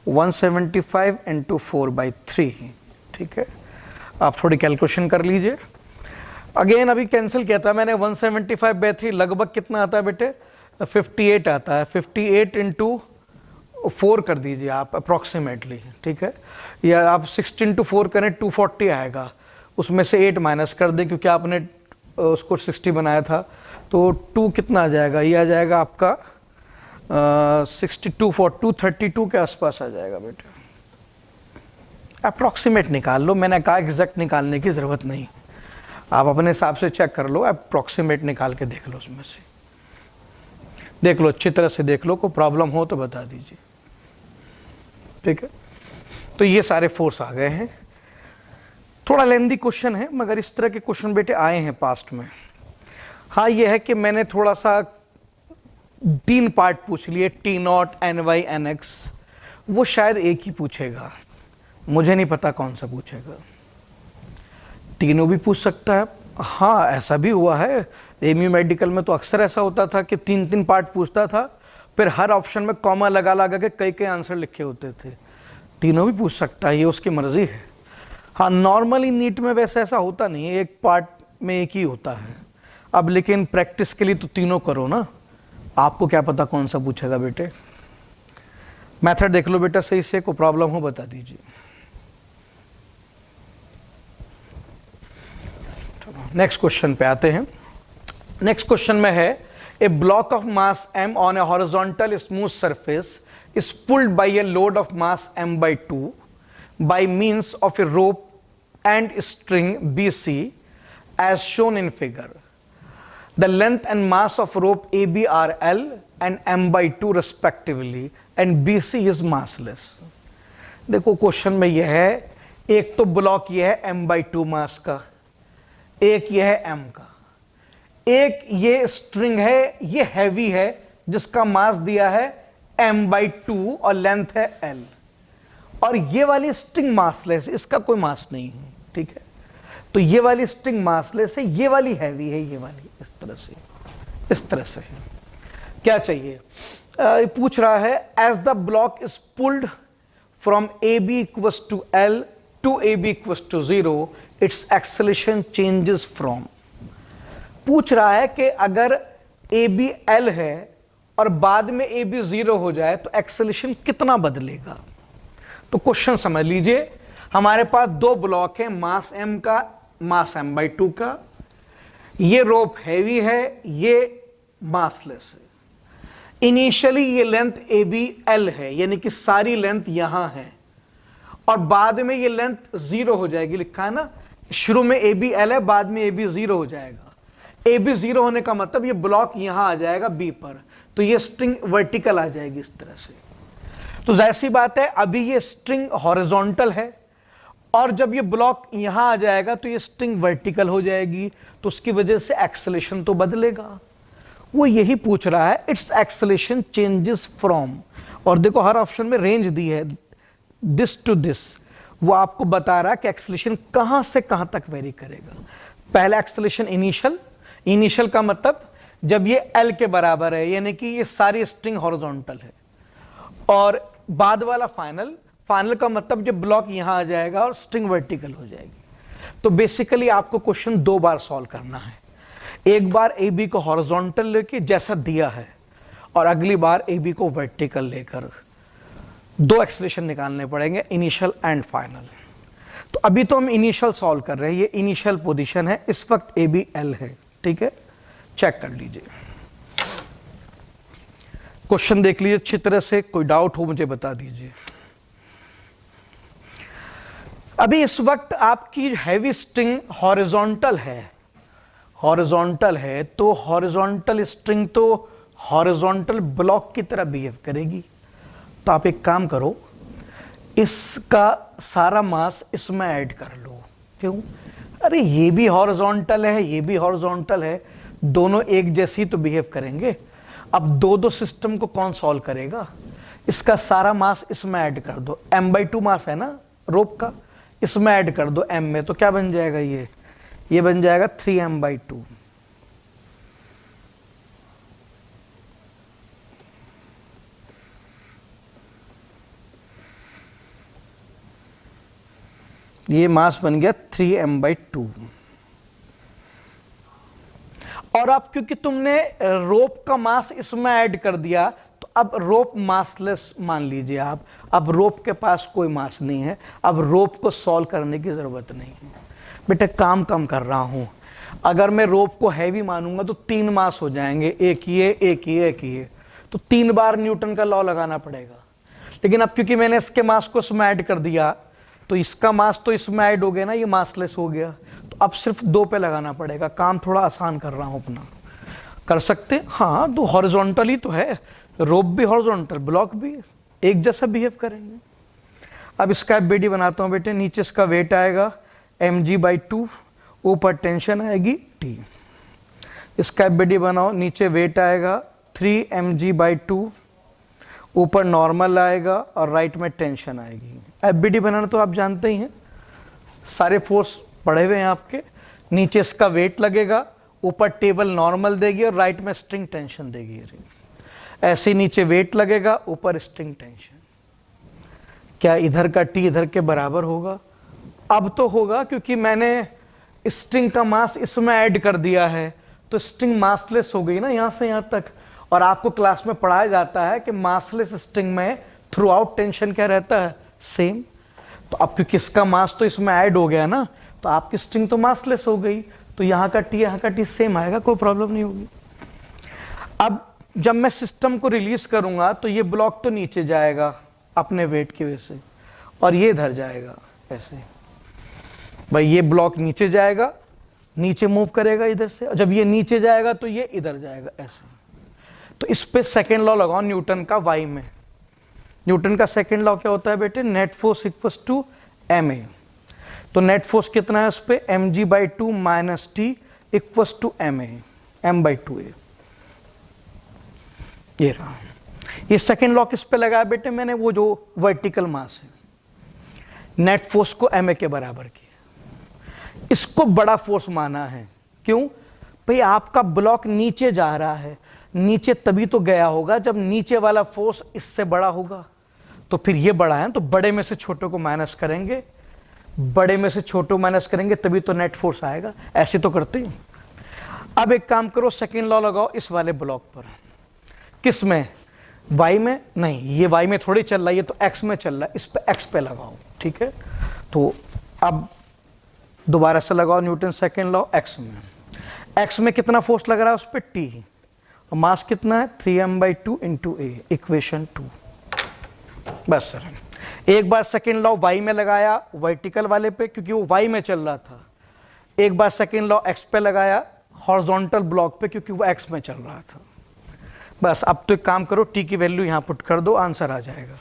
175 इंटू 4/3। ठीक है, आप थोड़ी कैलकुलेशन कर लीजिए। अगेन अभी कैंसिल किया था मैंने, 175/3 लगभग कितना आता है बेटे 58 आता है, 58 इंटू 4 कर दीजिए आप अप्रॉक्सीमेटली। ठीक है, या आप 16 टू 4 करें 240 आएगा, उसमें से 8 माइनस कर दें क्योंकि आपने उसको 60 बनाया था, तो 2 कितना आ जाएगा, ये आ जाएगा आपका 62 for 232 के आसपास आ जाएगा बेटे। अप्रॉक्सीमेट निकाल लो, मैंने कहा एग्जैक्ट निकालने की ज़रूरत नहीं, आप अपने हिसाब से चेक कर लो, अप्रॉक्सीमेट निकाल के देख लो, उसमें से देख लो, अच्छी तरह से देख लो, कोई प्रॉब्लम हो तो बता दीजिए। ठीक है, तो ये सारे फोर्स आ गए हैं। थोड़ा लेंदी क्वेश्चन है मगर इस तरह के क्वेश्चन बेटे आए हैं पास्ट में। हाँ, ये है कि मैंने थोड़ा सा 3 पार्ट पूछ लिए, T naught N y N x, वो शायद एक ही पूछेगा, मुझे नहीं पता कौन सा पूछेगा, तीनों भी पूछ सकता है। हाँ, ऐसा भी हुआ है, एमयू मेडिकल में तो अक्सर ऐसा होता था कि 3 पार्ट पूछता था, फिर हर ऑप्शन में कॉमा लगा लगा के कई आंसर लिखे होते थे। तीनों भी पूछ सकता है, ये उसकी मर्जी है। हाँ, नॉर्मली नीट में वैसे ऐसा होता नहीं है, एक पार्ट में एक ही होता है। अब लेकिन प्रैक्टिस के लिए तो तीनों करो ना, आपको क्या पता कौन सा पूछेगा बेटे। मेथड देख लो बेटा सही से, कोई प्रॉब्लम हो बता दीजिए। नेक्स्ट क्वेश्चन पे आते हैं। नेक्स्ट क्वेश्चन में है A block of mass m on a horizontal smooth surface is pulled by a load of mass m by 2 by means of a rope and string BC as shown in figure. The length and mass of rope AB are L and m by 2 respectively and BC is massless. देखो क्वेश्चन में यह है, एक तो ब्लॉक यह है m by 2 मास का, एक यह है m का, एक ये स्ट्रिंग है, ये हैवी है जिसका मास दिया है m by 2 और लेंथ है l, और ये वाली स्ट्रिंग मासलेस, इसका कोई मास नहीं है, ठीक है। तो ये वाली स्ट्रिंग मासलेस है, ये वाली हैवी है, ये वाली इस तरह से है। क्या चाहिए? पूछ रहा है as the block is pulled from AB equals to L to AB equals to 0 its acceleration changes from. पूछ रहा है कि अगर AB L है और बाद में AB 0 हो जाए तो एक्सेलरेशन कितना बदलेगा। तो क्वेश्चन समझ लीजिए, हमारे पास दो ब्लॉक है, मास m का, मास m by 2 का, ये रोप हैवी है, ये मासलेस है। इनिशियली ये लेंथ AB L है, यानी कि सारी लेंथ यहां है, और बाद में ये लेंथ 0 हो जाएगी, लिखा है ना, शुरू में AB L है, बाद में AB 0 हो जाएगा। AB 0 होने का मतलब ये ब्लॉक यहां आ जाएगा B पर, तो ये स्ट्रिंग वर्टिकल आ जाएगी इस तरह से। तो जाहिर सी बात है, अभी ये स्ट्रिंग हॉरिजॉन्टल है, और जब ये ब्लॉक यहां आ जाएगा तो ये स्ट्रिंग वर्टिकल हो जाएगी, तो उसकी वजह से एक्सेलरेशन तो बदलेगा। वो यही पूछ रहा है, इट्स एक्सेलरेशन चेंजेस फ्रॉम, और देखो हर ऑप्शन में रेंज दी है, दिस टू दिस। वो आपको बता रहा है कि एक्सेलरेशन कहां से कहां तक वेरी करेगा। पहला एक्सेलरेशन इनिशियल का मतलब जब ये L के बराबर है, यानी कि ये सारी स्ट्रिंग हॉरिजॉन्टल है, और बाद वाला फाइनल का मतलब जब ब्लॉक यहां आ जाएगा और स्ट्रिंग वर्टिकल हो जाएगी। तो बेसिकली आपको क्वेश्चन दो बार सॉल्व करना है, एक बार AB को हॉरिजॉन्टल लेके जैसा दिया है, और अगली बार AB को वर्टिकल लेकर। दो एक्सेलरेशन निकालने पड़ेंगे, इनिशियल एंड फाइनल। तो अभी तो हम इनिशियल सॉल्व कर रहे हैं, ये इनिशियल पोजीशन है, इस वक्त AB L है, ठीक है, चेक कर लीजिए। क्वेश्चन देख लीजिए अच्छी तरह से, कोई डाउट हो मुझे बता दीजिए। अभी इस वक्त आपकी हैवी स्ट्रिंग हॉरिजॉन्टल है, तो हॉरिजॉन्टल स्ट्रिंग तो हॉरिजॉन्टल ब्लॉक की तरह बिहेव करेगी। तो आप एक काम करो, इसका सारा मास इसमें ऐड कर लो। क्यों? अरे ये भी हॉरिजॉन्टल है, ये भी हॉरिजॉन्टल है, दोनों एक जैसी तो बिहेव करेंगे। अब दो सिस्टम को कौन सॉल्व करेगा? इसका सारा मास इसमें ऐड कर दो, m by 2 मास है ना रोप का, इसमें ऐड कर दो m में, तो क्या बन जाएगा? ये बन जाएगा 3m by 2। ये मास बन गया 3m by 2। और अब क्योंकि तुमने रोप का मास इसमें ऐड कर दिया, तो अब रोप मासलेस मान लीजिए आप। अब रोप के पास कोई मास नहीं है, अब रोप को सॉल्व करने की जरूरत नहीं है। बेटा काम कम कर रहा हूं, अगर मैं रोप को हैवी मानूंगा तो 3 मास हो जाएंगे, एक ये, तो 3 बार न्यूटन का लॉ लगाना पड़ेगा। लेकिन अब क्योंकि मैंने इसके मास को इसमें ऐड कर दिया, तो इसका मास तो इसमें ऐड हो गया ना, ये मासलेस हो गया, तो अब सिर्फ 2 पे लगाना पड़ेगा। काम थोड़ा आसान कर रहा हूं अपना, कर सकते हैं। हाँ, तो हॉरिजॉन्टल ही तो है, रोप भी हॉरिजॉन्टल, ब्लॉक भी एक जैसा बिहेव करेंगे। अब इसका FBD बनाता हूं बेटे। नीचे इसका वेट आएगा mg by 2, ऊपर टेंशन आएगी T। इसका FBD बनाओ, नीचे वेट आएगा 3mg by 2, ऊपर नॉर्मल आएगा और राइट में टेंशन आएगी। FBD बनाना तो आप जानते ही हैं, सारे फोर्स पड़े हुए हैं आपके। नीचे इसका वेट लगेगा, ऊपर टेबल नॉर्मल देगी और राइट में स्ट्रिंग टेंशन देगी। ऐसे ही नीचे वेट लगेगा, ऊपर स्ट्रिंग टेंशन। क्या इधर का T इधर के बराबर होगा? अब तो होगा, क्योंकि मैंने स्ट्रिंग का मास इसमें ऐड कर दिया है, तो स्ट्रिंग मासलेस हो गई ना यहां से यहां तक। और आपको क्लास में पढ़ाया जाता है कि मासलेस स्ट्रिंग में थ्रू आउट टेंशन क्या रहता है? सेम। तो अब क्योंकि इसका मास तो इसमें ऐड हो गया ना, तो आपकी स्ट्रिंग तो मासलेस हो गई, तो यहाँ का T यहाँ का T सेम आएगा, कोई प्रॉब्लम नहीं होगी। अब जब मैं सिस्टम को रिलीज करूंगा तो ये ब्लॉक तो नीचे जाएगा अपने वेट की वजह से, और ये इधर जाएगा ऐसे। भाई ये ब्लॉक नीचे जाएगा, नीचे मूव करेगा इधर से, और जब ये नीचे जाएगा तो ये इधर जाएगा ऐसे। तो इस पे सेकेंड लॉ लगाओ न्यूटन का वाई में। न्यूटन का सेकेंड लॉ क्या होता है बेटे? Net force equals to M A. तो नेट फोर्स कितना है उस पे? M G by two minus T equals to M A, M by two A. ये रहा। ये सेकेंड लॉ किस पे लगाया बेटे मैंने? वो जो वर्टिकल मास है, नेट फोर्स को एम ए के बराबर किया। इसको बड़ा फोर्स माना है। क्यों? भाई आपका ब्लॉक नीचे जा रहा है, नीचे तभी तो गया होगा जब नीचे वाला फोर्स इससे बड़ा होगा। तो फिर ये बड़ा है तो बड़े में से छोटे को माइनस करेंगे, बड़े में से छोटे माइनस करेंगे तभी तो नेट फोर्स आएगा। ऐसे तो करते हैं। अब एक काम करो, सेकेंड लॉ लगाओ इस वाले ब्लॉक पर। किस में? वाई में नहीं, ये वाई में थोड़ी चल रहा है, ये तो एक्स में चल रहा है। इस पे एक्स पे लगाओ, ठीक है। तो अब दोबारा से लगाओ न्यूटन सेकेंड लॉ एक्स में। एक्स में कितना फोर्स लग रहा है उस पर? टी। और मास कितना है? 3m/2 इंटू ए, इक्वेशन 2। बस सर, एक बार सेकेंड लॉ वाई में लगाया वर्टिकल वाले पे, क्योंकि वो वाई में चल रहा था। एक बार सेकेंड लॉ एक्स पे लगाया हॉरिजॉन्टल ब्लॉक पे, क्योंकि वो एक्स में चल रहा था। बस अब तो एक काम करो, टी की वैल्यू यहां पुट कर दो, आंसर आ जाएगा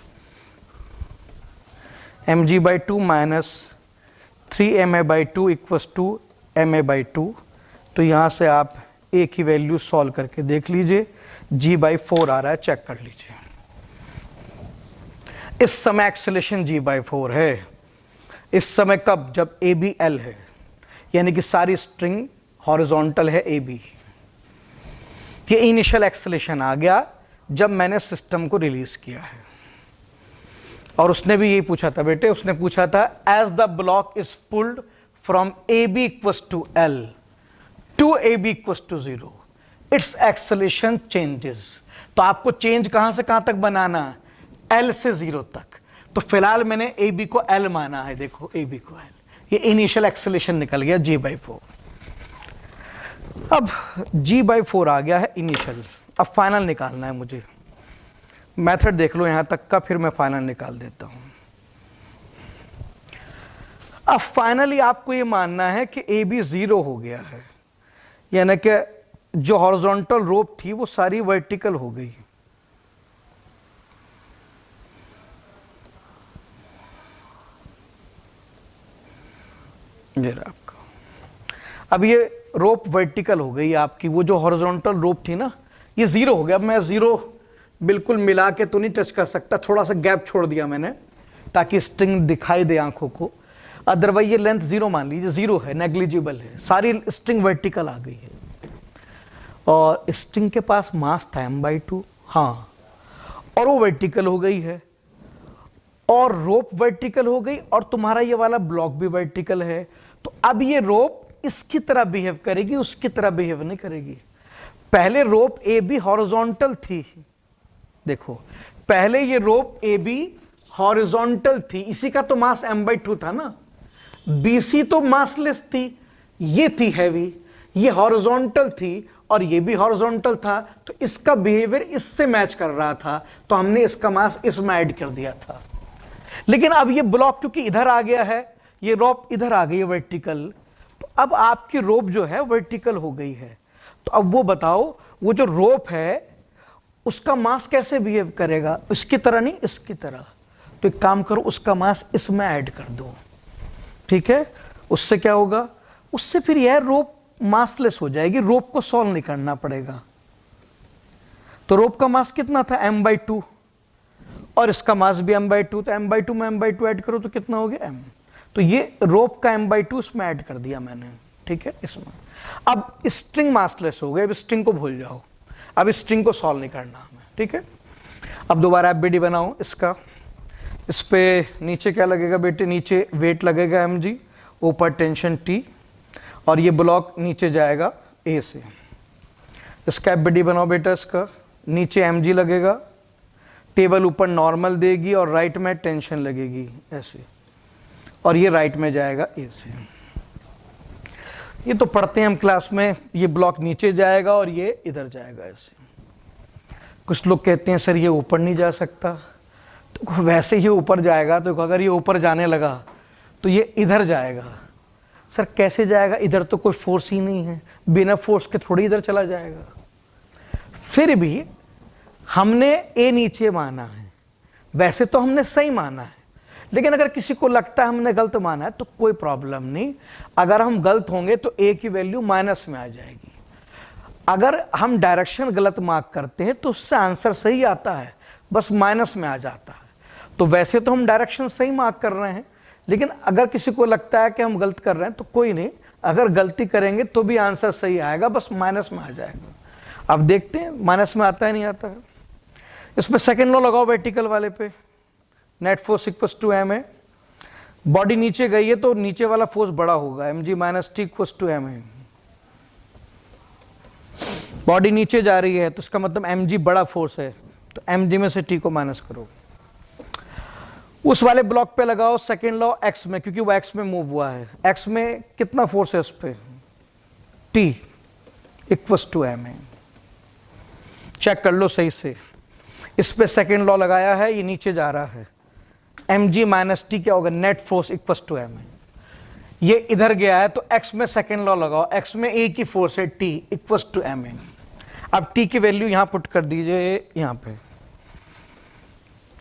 mg/2 minus 3ma/2 equals to ma/2। तो यहां से आप ए की वैल्यू सॉल्व करके देख लीजिए, g/4 आ रहा है, चेक कर लीजिए। इस समय एक्सेलेरेशन g/4 है। इस समय कब? जब ए बी एल है, यानी कि सारी स्ट्रिंग हॉरिजॉन्टल है ए बी। ये इनिशियल एक्सेलेरेशन आ गया जब मैंने सिस्टम को रिलीज किया है। और उसने भी यही पूछा था बेटे, उसने पूछा था as the block is pulled from A B equals to L to A B equals to 0 its acceleration changes. तो आपको चेंज कहां से कहां तक बनाना? एल से 0 तक। तो फिलहाल मैंने ए बी को एल माना है, देखो ए बी को एल। ये इनिशियल एक्सेलेरेशन निकल गया g/4। अब g/4 आ गया है इनिशियल। अब फाइनल निकालना है मुझे। मेथड देख लो यहां तक का, फिर मैं फाइनल निकाल देता हूं। अब फाइनली आपको यह मानना है कि ए बी 0 हो गया है, यानी कि जो हॉरिजॉन्टल रोप थी वो सारी वर्टिकल हो गई। आपका अब ये रोप वर्टिकल हो गई आपकी। वो जो हॉरिजॉन्टल रोप थी ना, ये 0 हो गया। अब मैं 0 बिल्कुल मिला के तो नहीं टच कर सकता, थोड़ा सा गैप छोड़ दिया मैंने ताकि स्ट्रिंग दिखाई दे आंखों को। अदरवाइज ये लेंथ 0 मान लीजिए, 0 है, नेग्लिजिबल है, सारी स्ट्रिंग वर्टिकल आ गई है। और स्ट्रिंग के पास मास था m/2, हाँ, और वो वर्टिकल हो गई है, और रोप वर्टिकल हो गई, और तुम्हारा ये वाला ब्लॉक भी वर्टिकल है। तो अब ये रोप इसकी तरह बिहेव करेगी, उसकी तरह बिहेव नहीं करेगी। पहले रोप ए बी हॉरिजॉन्टल थी, देखो पहले ये रोप ए बी हॉरिजॉन्टल थी, इसी का तो मास m/2 था ना। BC तो मासलेस थी, ये थी हैवी, ये हॉरिजॉन्टल थी और ये भी हॉरिजॉन्टल था, तो इसका बिहेवियर इससे मैच कर रहा था, तो हमने इसका मास इसमें ऐड कर दिया था। लेकिन अब ये ब्लॉक क्योंकि इधर आ गया है, ये रोप इधर आ गई है वर्टिकल, तो अब आपकी रोप जो है वर्टिकल हो गई है। तो अब वो बताओ, वो जो रोप है उसका मास कैसे बिहेव करेगा? इसकी तरह नहीं, इसकी तरह। तो एक काम करो, उसका मास इसमें ऐड कर दो, ठीक है। उससे क्या होगा? उससे फिर यह रोप मासलेस हो जाएगी, रोप को सॉल्व नहीं करना पड़ेगा। तो रोप का मास कितना था? m/2, और इसका मास भी m/2, तो m/2 में m/2 ऐड करो तो कितना हो गया? m। तो ये रोप का m/2 इसमें ऐड कर दिया मैंने, ठीक है, इसमें। अब स्ट्रिंग मासलेस हो गए, अब स्ट्रिंग को भूल जाओ, अब स्ट्रिंग को सॉल्व नहीं करना हमें, ठीक है। अब दोबारा FBD बनाओ इसका। इस पे नीचे क्या लगेगा बेटे? नीचे वेट लगेगा mg, ऊपर टेंशन T, और ये ब्लॉक नीचे जाएगा A से। इसका FBD बनाओ बेटा। इसका नीचे mg लगेगा, टेबल ऊपर नॉर्मल देगी और राइट में टेंशन लगेगी ऐसे, और ये राइट में जाएगा A से। ये तो पढ़ते हैं हम क्लास में, ये ब्लॉक नीचे जाएगा और ये इधर जाएगा ऐसे। कुछ लोग कहते हैं सर ये ऊपर नहीं जा सकता, तो वैसे ही ऊपर जाएगा, तो अगर ये ऊपर जाने लगा तो ये इधर जाएगा। सर कैसे जाएगा, इधर तो कोई फोर्स ही नहीं है, बिना फोर्स के थोड़ी इधर चला जाएगा। फिर भी हमने ए नीचे माना है, वैसे तो हमने सही माना है, लेकिन अगर किसी को लगता है हमने गलत माना है तो कोई प्रॉब्लम नहीं। अगर हम गलत होंगे तो ए की वैल्यू माइनस में आ जाएगी। अगर हम डायरेक्शन गलत मार्क करते हैं तो उससे आंसर सही आता है, बस माइनस में आ जाता है। तो वैसे तो हम डायरेक्शन सही मार्क कर रहे हैं, लेकिन अगर किसी को लगता है कि हम गलत कर रहे हैं तो कोई नहीं, अगर गलती करेंगे तो भी आंसर सही आएगा, बस माइनस में आ जाएगा। अब देखते हैं माइनस में आता है नहीं आता है। इसमें सेकेंड लॉ लगाओ वर्टिकल वाले पे, net force equals to m है। बॉडी नीचे गई है तो नीचे वाला फोर्स बड़ा होगा, m g minus T equals to m है। बॉडी नीचे जा रही है तो इसका मतलब एम जी बड़ा फोर्स है, तो एम जी में से टी को माइनस करो। उस वाले ब्लॉक पे लगाओ सेकेंड लॉ एक्स में, क्योंकि वो एक्स में मूव हुआ है। एक्स में कितना फोर्स है उस पे, टी इक्वल्स टू एम है। चेक कर लो सही से। इस पे सेकेंड लॉ लगाया है, ये नीचे जा रहा है, एम जी माइनस टी क्या होगा, net force equals to m है। ये इधर गया है तो एक्स में सेकेंड लॉ लगाओ, एक्स में ए की फोर्स है टी इक्वल्स टू एम है। अब टी की वैल्यू यहां पुट कर दीजिए, यहां पे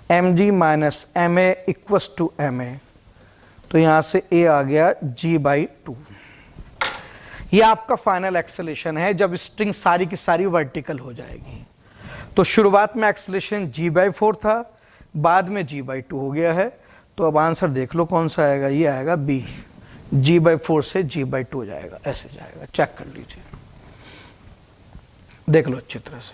M g minus m a equals to M A, तो यहां से ए आ गया जी बाई टू। ये आपका फाइनल एक्सेलेरेशन है जब स्ट्रिंग सारी की सारी वर्टिकल हो जाएगी। तो शुरुआत में एक्सेलेरेशन जी बाई 4 था, बाद में जी बाई 2 हो गया है। तो अब आंसर देख लो कौन सा आएगा, ये आएगा बी, जी बाई 4 से जी बाई 2 जाएगा, ऐसे जाएगा। चेक कर लीजिए, देख लो अच्छी तरह से,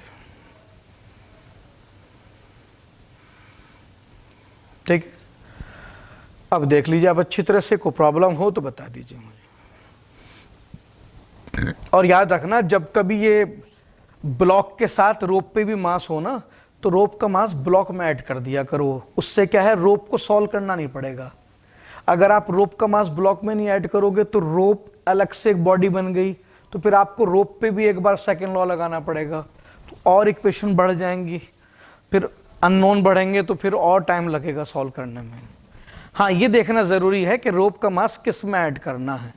ठीक है। अब देख लीजिए, अब अच्छी तरह से कोई प्रॉब्लम हो तो बता दीजिए मुझे। और याद रखना, जब कभी ये ब्लॉक के साथ रोप पे भी मास हो ना, तो रोप का मास ब्लॉक में ऐड कर दिया करो, उससे क्या है रोप को सॉल्व करना नहीं पड़ेगा। अगर आप रोप का मास ब्लॉक में नहीं ऐड करोगे तो रोप अलग से एक बॉडी बन गई, तो फिर आपको रोप पे भी एक बार सेकेंड लॉ लगाना पड़ेगा, तो और इक्वेशन बढ़ जाएंगी, फिर अननोन बढ़ेंगे, तो फिर और टाइम लगेगा सॉल्व करने में। हाँ, ये देखना ज़रूरी है कि रोप का मास किस में ऐड करना है।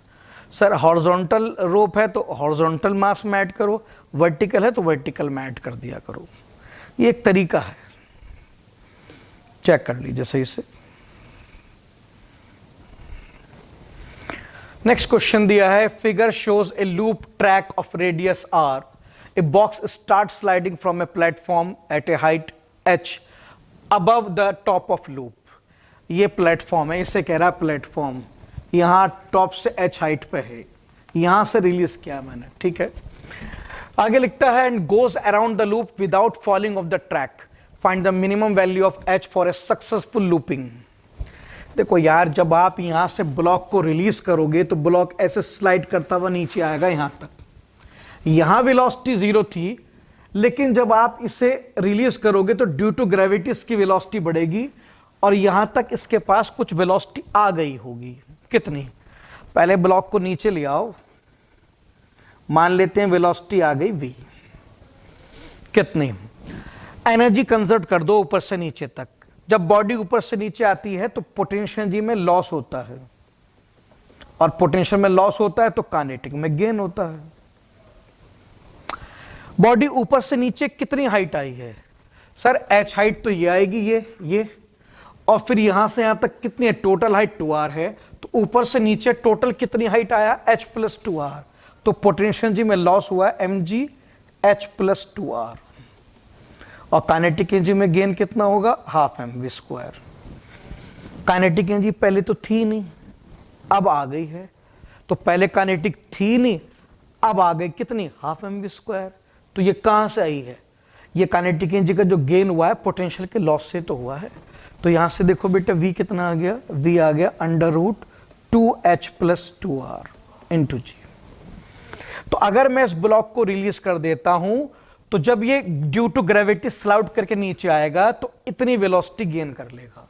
सर हॉरिजॉन्टल रोप है तो हॉरिजॉन्टल मास में ऐड करो, वर्टिकल है तो वर्टिकल में ऐड कर दिया करो। ये एक तरीका है, चेक कर लीजिए सही से। नेक्स्ट क्वेश्चन दिया है, figure shows a loop track of radius R, a box start sliding from a platform at a height h above the top of loop. ये प्लेटफॉर्म है, इसे कह रहा है प्लेटफॉर्म, यहां टॉप से h हाइट पे है, यहां से रिलीज किया मैंने, ठीक है। आगे लिखता है, and goes around the loop without falling of the track, find the minimum value of h for a successful looping. देखो यार, जब आप यहां से ब्लॉक को रिलीज करोगे तो ब्लॉक ऐसे स्लाइड करता हुआ नीचे आएगा यहां तक। यहां वेलोसिटी 0 थी, लेकिन जब आप इसे रिलीज करोगे तो ड्यू टू ग्रेविटी इसकी वेलोसिटी बढ़ेगी और यहां तक इसके पास कुछ वेलोसिटी आ गई होगी। कितनी? पहले ब्लॉक को नीचे ले आओ, मान लेते हैं वेलोसिटी आ गई v। कितनी? एनर्जी कंजर्व कर दो ऊपर से नीचे तक। जब बॉडी ऊपर से नीचे आती है तो पोटेंशियल एनर्जी में लॉस होता है, और पोटेंशियल में लॉस होता है तो काइनेटिक में गेन होता है। बॉडी ऊपर से नीचे कितनी हाइट आई है? सर h हाइट तो ये आएगी, ये और फिर यहां से यहां तक कितनी है? टोटल हाइट 2r है, तो ऊपर से नीचे टोटल कितनी हाइट आया? h plus 2r। तो पोटेंशियल एनर्जी में लॉस हुआ mg h प्लस 2r, और काइनेटिक एनर्जी में गेन कितना होगा? Half mv square. Kinetic energy पहले तो थी नहीं, अब आ गई है, तो पहले काइनेटिक थी नहीं, अब आ गई कितनी? Half mv square. तो ये कहां से आई है? ये काइनेटिक एनर्जी का जो गेन हुआ है पोटेंशियल के लॉस से तो हुआ है। तो यहां से देखो बेटा v कितना आ गया? v आ गया under root 2h plus 2r into G. तो अगर मैं इस ब्लॉक को रिलीज कर देता हूं तो जब ये ड्यू टू ग्रेविटी स्लाइड करके नीचे आएगा तो इतनी वेलोसिटी गेन कर लेगा।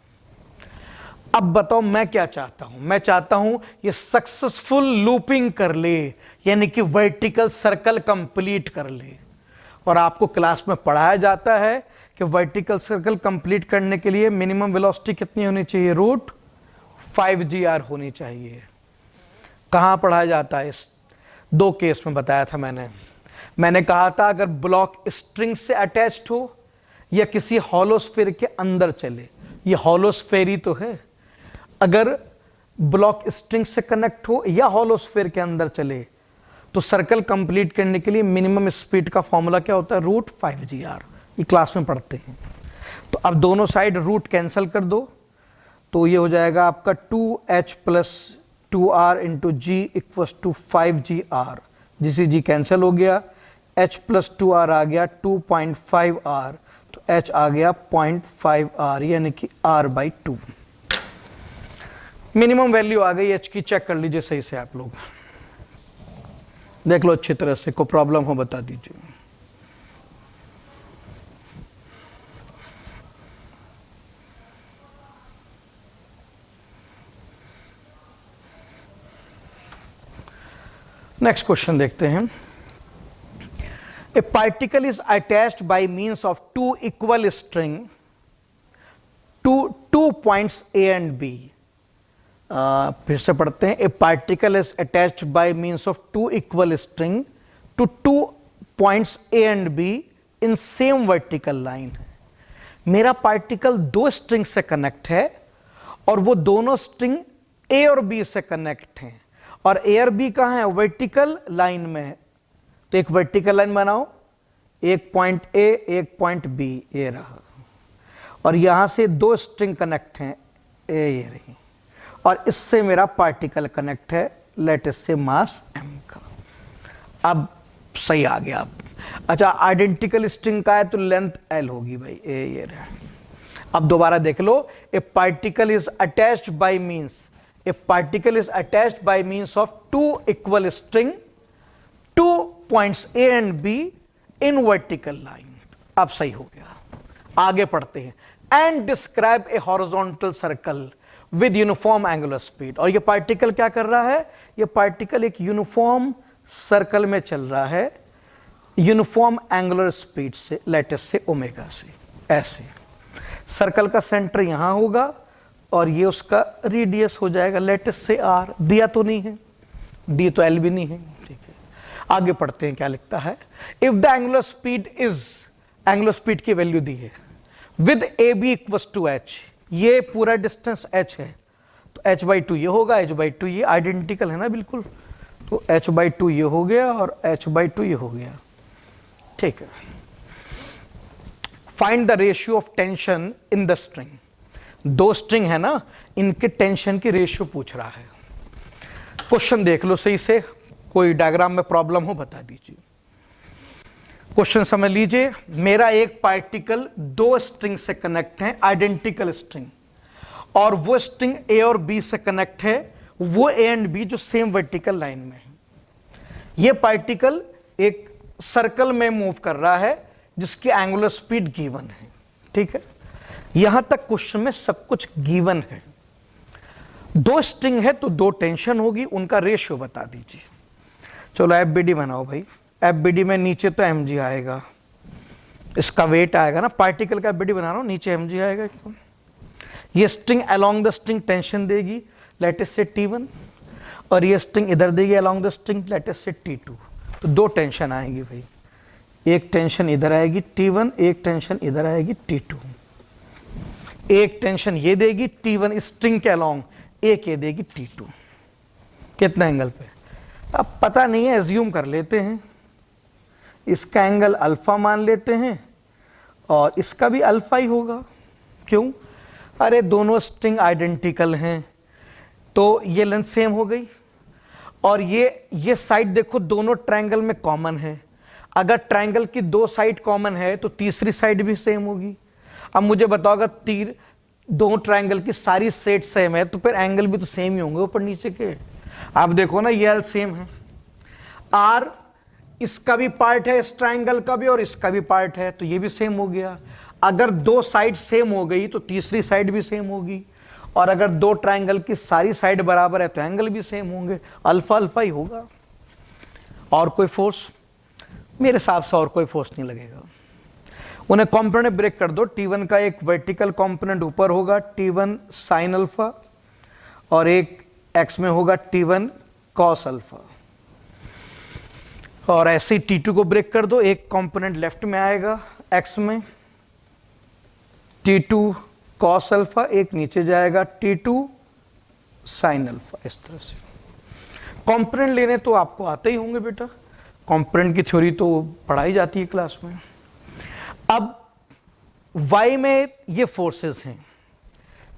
अब बताओ मैं क्या चाहता हूं? मैं चाहता हूं ये सक्सेसफुल लूपिंग कर ले, यानी कि वर्टिकल सर्कल कंप्लीट कर ले। और आपको क्लास में पढ़ाया जाता है कि वर्टिकल सर्कल कंप्लीट करने के लिए मिनिमम वेलोसिटी कितनी होनी चाहिए, रूट 5gr होनी चाहिए। कहाँ पढ़ाया जाता है? इस 2 केस में बताया था मैंने कहा था अगर ब्लॉक स्ट्रिंग से अटैच्ड हो या किसी हॉलो स्फीयर के अंदर चले, ये हॉलो स्फीयर ही तो है, अगर ब्लॉक स्ट्रिंग से कनेक्ट हो या हॉलो स्फीयर के अंदर चले तो सर्कल कंप्लीट करने के लिए मिनिमम स्पीड का फॉर्मूला क्या होता है, रूट 5gr। ये क्लास में पढ़ते हैं। तो अब दोनों साइड रूट कैंसिल कर दो, तो ये हो जाएगा आपका 2h plus 2r into g equals to 5gr। जिसे जी कैंसिल हो गया, h प्लस 2r आ गया 2.5r, तो h आ गया 0.5r यानी कि r/2। मिनिमम वैल्यू आ गई h की, चेक कर लीजिए सही से, आप लोग देख लो अच्छी तरह से, कोई प्रॉब्लम हो बता दीजिए। नेक्स्ट क्वेश्चन देखते हैं। A particle is attached by means of 2 equal string to 2 points A and B. फिर से पढ़ते हैं। A particle is attached by means of 2 equal string to 2 points A and B in same vertical line. मेरा पार्टिकल 2 स्ट्रिंग से कनेक्ट है और वो दोनों स्ट्रिंग ए और बी से कनेक्ट हैं, और ए और बी कहाँ है, वर्टिकल लाइन में है। तो एक वर्टिकल लाइन बनाओ, एक पॉइंट ए एक पॉइंट बी, ये रहा, और यहां से 2 स्ट्रिंग कनेक्ट हैं, ए ये रही, और इससे मेरा पार्टिकल कनेक्ट है, लेट अस से मास m का। अब सही आ गया। अब अच्छा, आइडेंटिकल स्ट्रिंग का है तो लेंथ l होगी भाई, ए ये रहा। अब दोबारा देख लो, a particle is attached by means, a particle is attached by means of 2 equal string 2 points A and B in vertical line. अब सही हो गया। आगे पढ़ते हैं। And describe a horizontal circle with uniform angular speed. और ये पार्टिकल क्या कर रहा है, ये पार्टिकल एक यूनिफॉर्म सर्कल में चल रहा है, यूनिफॉर्म एंगुलर स्पीड से, लेटस से ओमेगा से। ऐसे सर्कल का सेंटर यहां होगा और ये उसका रेडियस हो जाएगा, लेटस से r। दिया तो नहीं है, डी तो एल भी नहीं है, ठीक है। आगे पढ़ते हैं क्या लिखता है। If the angular speed is, angular speed की वैल्यू दी है, with A B equals to H, ये पूरा डिस्टेंस h है, तो h/2 ये होगा, h/2 ये आइडेंटिकल है ना बिल्कुल, तो h/2 ये हो गया और h/2 ये हो गया, ठीक है। Find the ratio of tension in the string. 2 string है ना, इनके टेंशन की रेशियो पूछ रहा है। क्वेश्चन देख लो सही से, कोई डायग्राम में प्रॉब्लम हो बता दीजिए। क्वेश्चन समझ लीजिए। मेरा एक पार्टिकल 2 स्ट्रिंग से कनेक्ट है, आइडेंटिकल स्ट्रिंग, और वो स्ट्रिंग ए और बी से कनेक्ट है, वो ए एंड बी जो सेम वर्टिकल लाइन में है। ये पार्टिकल एक सर्कल में मूव कर रहा है जिसकी एंगुलर स्पीड गिवन है, ठीक है। यहां तक क्वेश्चन में सब कुछ गिवन है। 2 स्ट्रिंग है तो 2 टेंशन होगी, उनका रेशियो बता दीजिए। चलो एफबीडी बनाओ भाई। एफबीडी में नीचे तो mg आएगा, इसका वेट आएगा ना, पार्टिकल का एफबीडी बना रहा हूं, नीचे mg आएगा एकदम। ये string along the string tension देगी, लेट अस से T1, और ये स्ट्रिंग इधर देगी along the string, let us से T2। तो 2 टेंशन आएंगी भाई, एक टेंशन इधर आएगी T1, एक टेंशन इधर आएगी T2। एक टेंशन ये देगी T1 स्ट्रिंग के अलोंग, एक ये देगी T2। कितना एंगल पे, अब पता नहीं है, एज्यूम कर लेते हैं। इसका एंगल अल्फा मान लेते हैं और इसका भी अल्फा ही होगा। क्यों? अरे दोनों स्ट्रिंग आइडेंटिकल हैं, तो ये लेंथ सेम हो गई, और ये साइड देखो दोनों ट्रायंगल में कॉमन है। अगर ट्रायंगल की 2 साइड कॉमन है तो तीसरी साइड भी सेम होगी। अब मुझे बताओ, अगर 2 ट्रायंगल की सारी सेट सेम है तो फिर एंगल भी तो सेम ही होंगे ऊपर नीचे के। आप देखो ना, ये एल सेम है, आर इसका भी पार्ट है इस ट्रायंगल का भी, और इसका भी पार्ट है, तो ये भी सेम हो गया। अगर 2 साइड सेम हो गई तो तीसरी साइड भी सेम होगी, और अगर 2 ट्रायंगल की सारी साइड बराबर है तो एंगल भी सेम होंगे, अल्फा अल्फा ही होगा। और कोई फोर्स, मेरे हिसाब से और कोई फोर्स नहीं लगेगा। उन्हें कॉम्पोनेंट ब्रेक कर दो। T1 का एक वर्टिकल कॉम्पोनेंट ऊपर होगा T1 साइन अल्फा, और एक x में होगा T1 कॉस अल्फा, और ऐसे ही T2 को ब्रेक कर दो। एक कंपोनेंट लेफ्ट में आएगा x में T2 कॉस अल्फा, एक नीचे जाएगा T2 साइन अल्फा। इस तरह से कंपोनेंट लेने तो आपको आते ही होंगे बेटा, कंपोनेंट की थ्योरी तो पढ़ाई जाती है क्लास में। अब y में ये फोर्सेस हैं,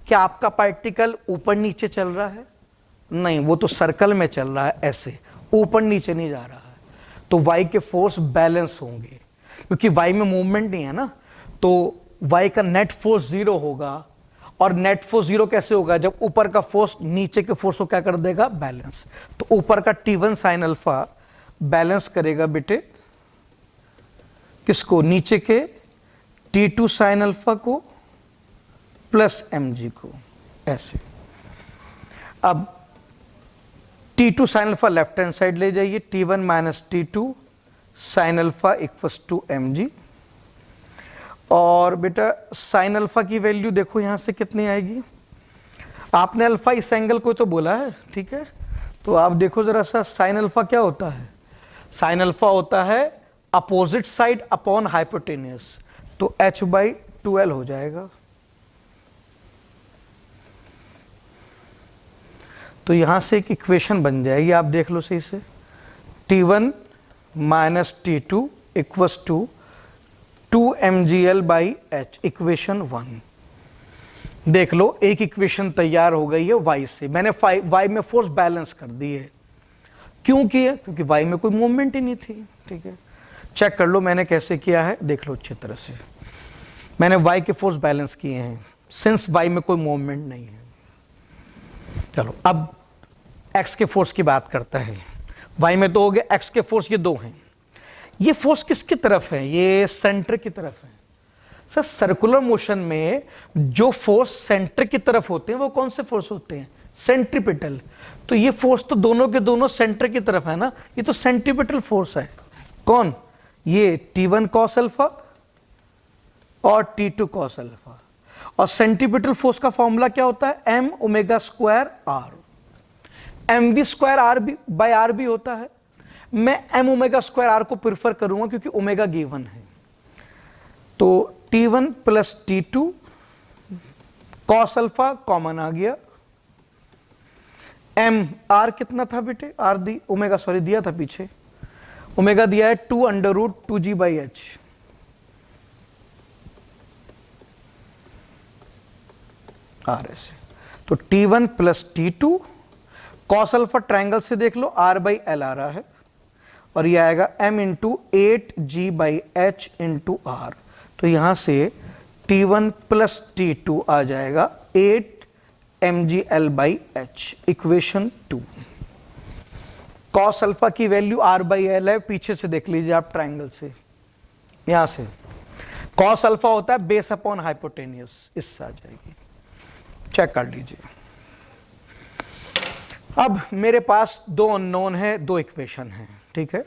क्या आपका पार्टिकल ऊपर नीचे चल रहा है? नहीं, वो तो सर्कल में चल रहा है, ऐसे ऊपर नीचे नहीं जा रहा है, तो y के फोर्स बैलेंस होंगे, क्योंकि y में मूवमेंट नहीं है ना, तो y का नेट फोर्स 0 होगा। और नेट फोर्स 0 कैसे होगा? जब ऊपर का फोर्स नीचे के फोर्स को क्या कर देगा? बैलेंस। तो ऊपर का T1 साइन अल्फा बैलेंस करेगा बेटे किसको? नीचे के T2 साइन अल्फा को प्लस mg को, ऐसे। अब T2 sine alpha left hand side ले जाइए, T1 minus T2 sine alpha equals to mg। और बेटा साइन अल्फा की वैल्यू देखो यहां से कितनी आएगी। आपने अल्फा इस एंगल को तो बोला है, ठीक है, तो आप देखो जरा सा साइन अल्फा क्या होता है। साइन अल्फा होता है अपोजिट साइड अपॉन हाइपोटेनियस, तो h/2l हो जाएगा। तो यहां से एक इक्वेशन बन जाएगी, आप देख लो सही से, T1 minus T2 equals to 2mgl/h, equation 1। देख लो एक इक्वेशन तैयार हो गई है y से। मैंने y में फोर्स बैलेंस कर दी है। क्यों किया? क्योंकि y में कोई मूवमेंट ही नहीं थी, ठीक है। चेक कर लो मैंने कैसे किया है, देख लो अच्छी तरह से। मैंने y के फोर्स बैलेंस किए हैं सिंस y में कोई मूवमेंट नहीं है। चलो अब x के फोर्स की बात करता है। y में तो हो गया, x के फोर्स ये दो हैं। ये फोर्स किसकी तरफ है? ये सेंटर की तरफ है। सर सर्कुलर मोशन में जो फोर्स सेंटर की तरफ होते हैं वो कौन से फोर्स होते हैं? सेंट्रीपिटल। तो ये फोर्स तो दोनों के दोनों सेंटर की तरफ है ना, ये तो सेंट्रीपिटल फोर्स है। कौन? ये T1 कॉस अल्फा और T2 कॉस अल्फा। और सेंट्रीपिटल फोर्स का फॉर्मूला क्या होता है? m omega square r। mv square r भी होता है। मैं m ओमेगा स्क्वायर r को प्रेफर करूंगा क्योंकि ओमेगा गिवन है। तो T1 plus T2 cos alpha common आ गया। m r कितना था बेटे? r दी ओमेगा, सॉरी दिया था पीछे, ओमेगा दिया है 2√2g/h। r ऐसे, तो T1 plus T2 cos alpha triangle से देख लो r/l आ रहा है, और ये आएगा m into 8g/h into r। तो यहां से T1 प्लस T2 आ जाएगा 8mgl/h, इक्वेशन 2। कॉस अल्फा की वैल्यू r/l है, पीछे से देख लीजिए आप ट्रायंगल से, यहां से कॉस अल्फा होता है बेस अपॉन हाइपोटेनियस, इससे आ जाएगी। चेक कर लीजिए। अब मेरे पास दो अननोन है, दो इक्वेशन है, ठीक है।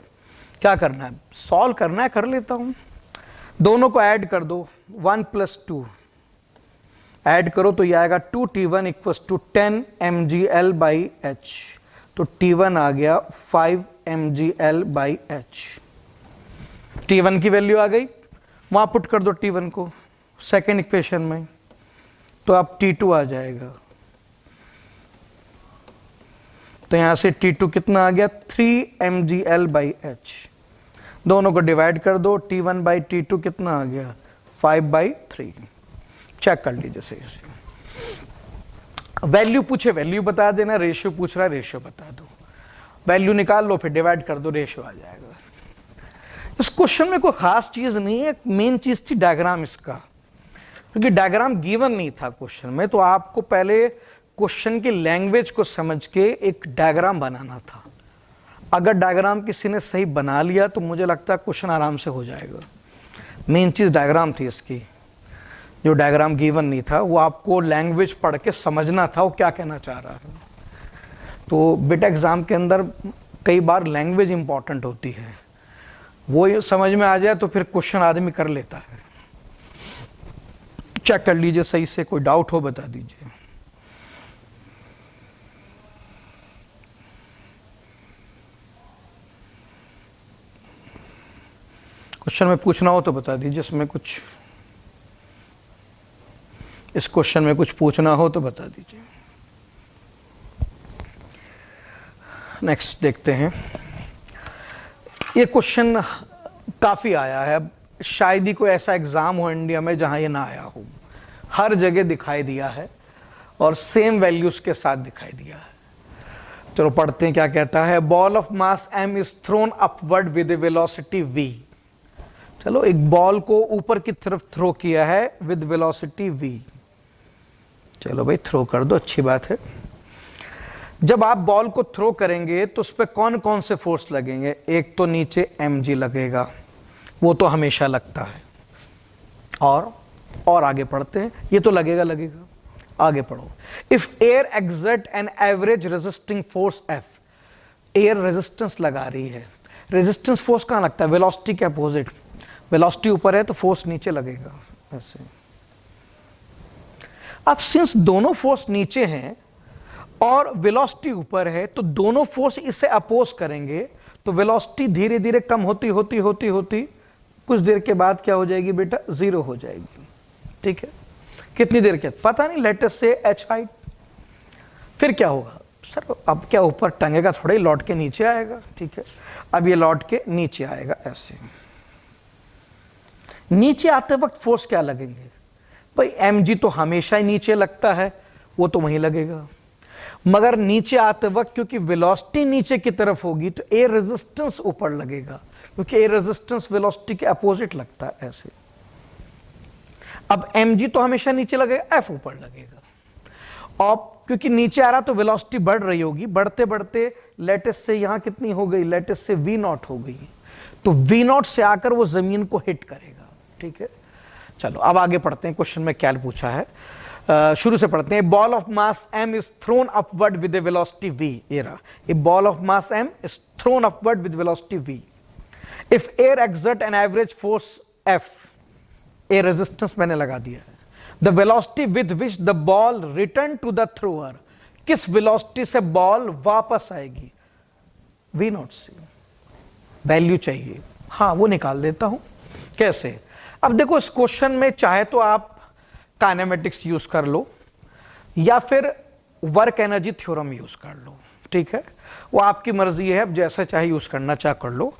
क्या करना है? सॉल्व करना है, कर लेता हूं। दोनों को ऐड कर दो, 1 + 2 ऐड करो तो ये आएगा 2T1 इक्वल्स टू 10 mgl/h। तो T1 आ गया 5 mgl/h। T1 की वैल्यू आ गई, वहां पुट कर दो T1 को सेकेंड इक्वेशन में, तो अब T2 आ जाएगा। तो यहां से T2 कितना आ गया? 3 mgl/h। दोनों को डिवाइड कर दो, T1/T2 कितना आ गया? 5/3। चेक कर लीजिए सही से। वैल्यू पूछे वैल्यू बता देना, रेशियो पूछ रहा है रेशियो बता दो। वैल्यू निकाल लो, फिर डिवाइड कर दो, रेशियो आ जाएगा। इस क्वेश्चन में कोई खास चीज नहीं है, मेन चीज थी डायग्राम इसका, क्योंकि डायग्राम गिवन नहीं था क्वेश्चन में, तो आपको पहले क्वेश्चन की लैंग्वेज को समझ के एक डायग्राम बनाना था। अगर डायग्राम किसी ने सही बना लिया तो मुझे लगता है क्वेश्चन आराम से हो जाएगा। मेन चीज डायग्राम थी इसकी, जो डायग्राम गिवन नहीं था वो आपको लैंग्वेज पढ़ के समझना था वो क्या कहना चाह रहा है। तो बेटा एग्जाम के अंदर कई बार लैंग्वेज इंपॉर्टेंट होती है, वो ये समझ में आ जाए तो फिर क्वेश्चन आदमी कर लेता है। चेक कर लीजिए सही से, कोई डाउट हो बता दीजिए। क्वेश्चन में पूछना हो तो बता दीजिए, इसमें कुछ, इस क्वेश्चन में कुछ पूछना हो तो बता दीजिए। नेक्स्ट देखते हैं। ये क्वेश्चन काफ़ी आया है, शायद ही कोई ऐसा एग्ज़ाम हो इंडिया में जहां ये ना आया हो। हर जगह दिखाई दिया है और सेम वैल्यूज़ के साथ दिखाई दिया है। चलो पढ़ते हैं क्या कहता है। Ball of mass m is thrown upward with a velocity v। चलो एक बॉल को ऊपर की तरफ थ्रो किया है विद वेलोसिटी v। चलो भाई थ्रो कर दो, अच्छी बात है। जब आप बॉल को थ्रो करेंगे तो उस पर कौन कौन से फोर्स लगेंगे? एक तो नीचे mg लगेगा, वो तो हमेशा लगता है। और आगे पढ़ते हैं, ये तो लगेगा। आगे पढ़ो। If air exert an average resisting force F, air resistance लगा रही है। रेजिस्टेंस फोर्स कहाँ लगता है? वेलोसिटी के अपोजिट। वेलोसिटी ऊपर है तो फोर्स नीचे लगेगा, ऐसे। अब सिंस दोनों फोर्स नीचे हैं और वेलोसिटी ऊपर है तो दोनों फोर्स इससे अपोज करेंगे, तो वेलोसिटी धीरे धीरे कम होती होती होती होती कुछ देर के बाद क्या हो जाएगी बेटा? जीरो हो जाएगी। ठीक है, कितनी देर के? पता नहीं, लेट अस से h हाइट। फिर क्या होगा सर? अब क्या ऊपर टंगेगा थोड़ा ही, लौट के नीचे आएगा। ठीक है, अब ये लौट के नीचे आएगा ऐसे। नीचे आते वक्त फोर्स क्या लगेंगे भाई? mg तो हमेशा ही नीचे लगता है, वो तो वहीं लगेगा। मगर नीचे आते वक्त क्योंकि वेलोसिटी नीचे की तरफ होगी तो एयर रेजिस्टेंस ऊपर लगेगा, क्योंकि एयर रेजिस्टेंस वेलोसिटी के अपोजिट लगता है, ऐसे। अब mg तो हमेशा नीचे लगेगा, f ऊपर लगेगा। और क्योंकि नीचे आ रहा तो वेलोसिटी बढ़ रही होगी, बढ़ते बढ़ते लेटेस्ट से यहां कितनी हो गई? लेटेस्ट से v0 हो गई, तो v0 से आकर वो जमीन को हिट करेगा। ठीक है, चलो अब आगे पढ़ते हैं। क्वेश्चन में क्या पूछा है, शुरू से पढ़ते हैं। Ball of mass m is thrown upward with a velocity v। ये रहा, a ball of mass m is thrown upward with velocity v। If air exert an average force F, a resistance मैंने लगा दिया है। The velocity with which the ball return to the thrower, किस वेलोसिटी से बॉल वापस आएगी? v0 से। वैल्यू चाहिए, हाँ वो निकाल देता हूं। कैसे? अब देखो इस क्वेश्चन में चाहे तो आप काइनेमेटिक्स यूज कर लो या फिर वर्क एनर्जी थ्योरम यूज कर लो। ठीक है, वो आपकी मर्जी है, अब जैसा चाहे यूज करना चाहे कर लो।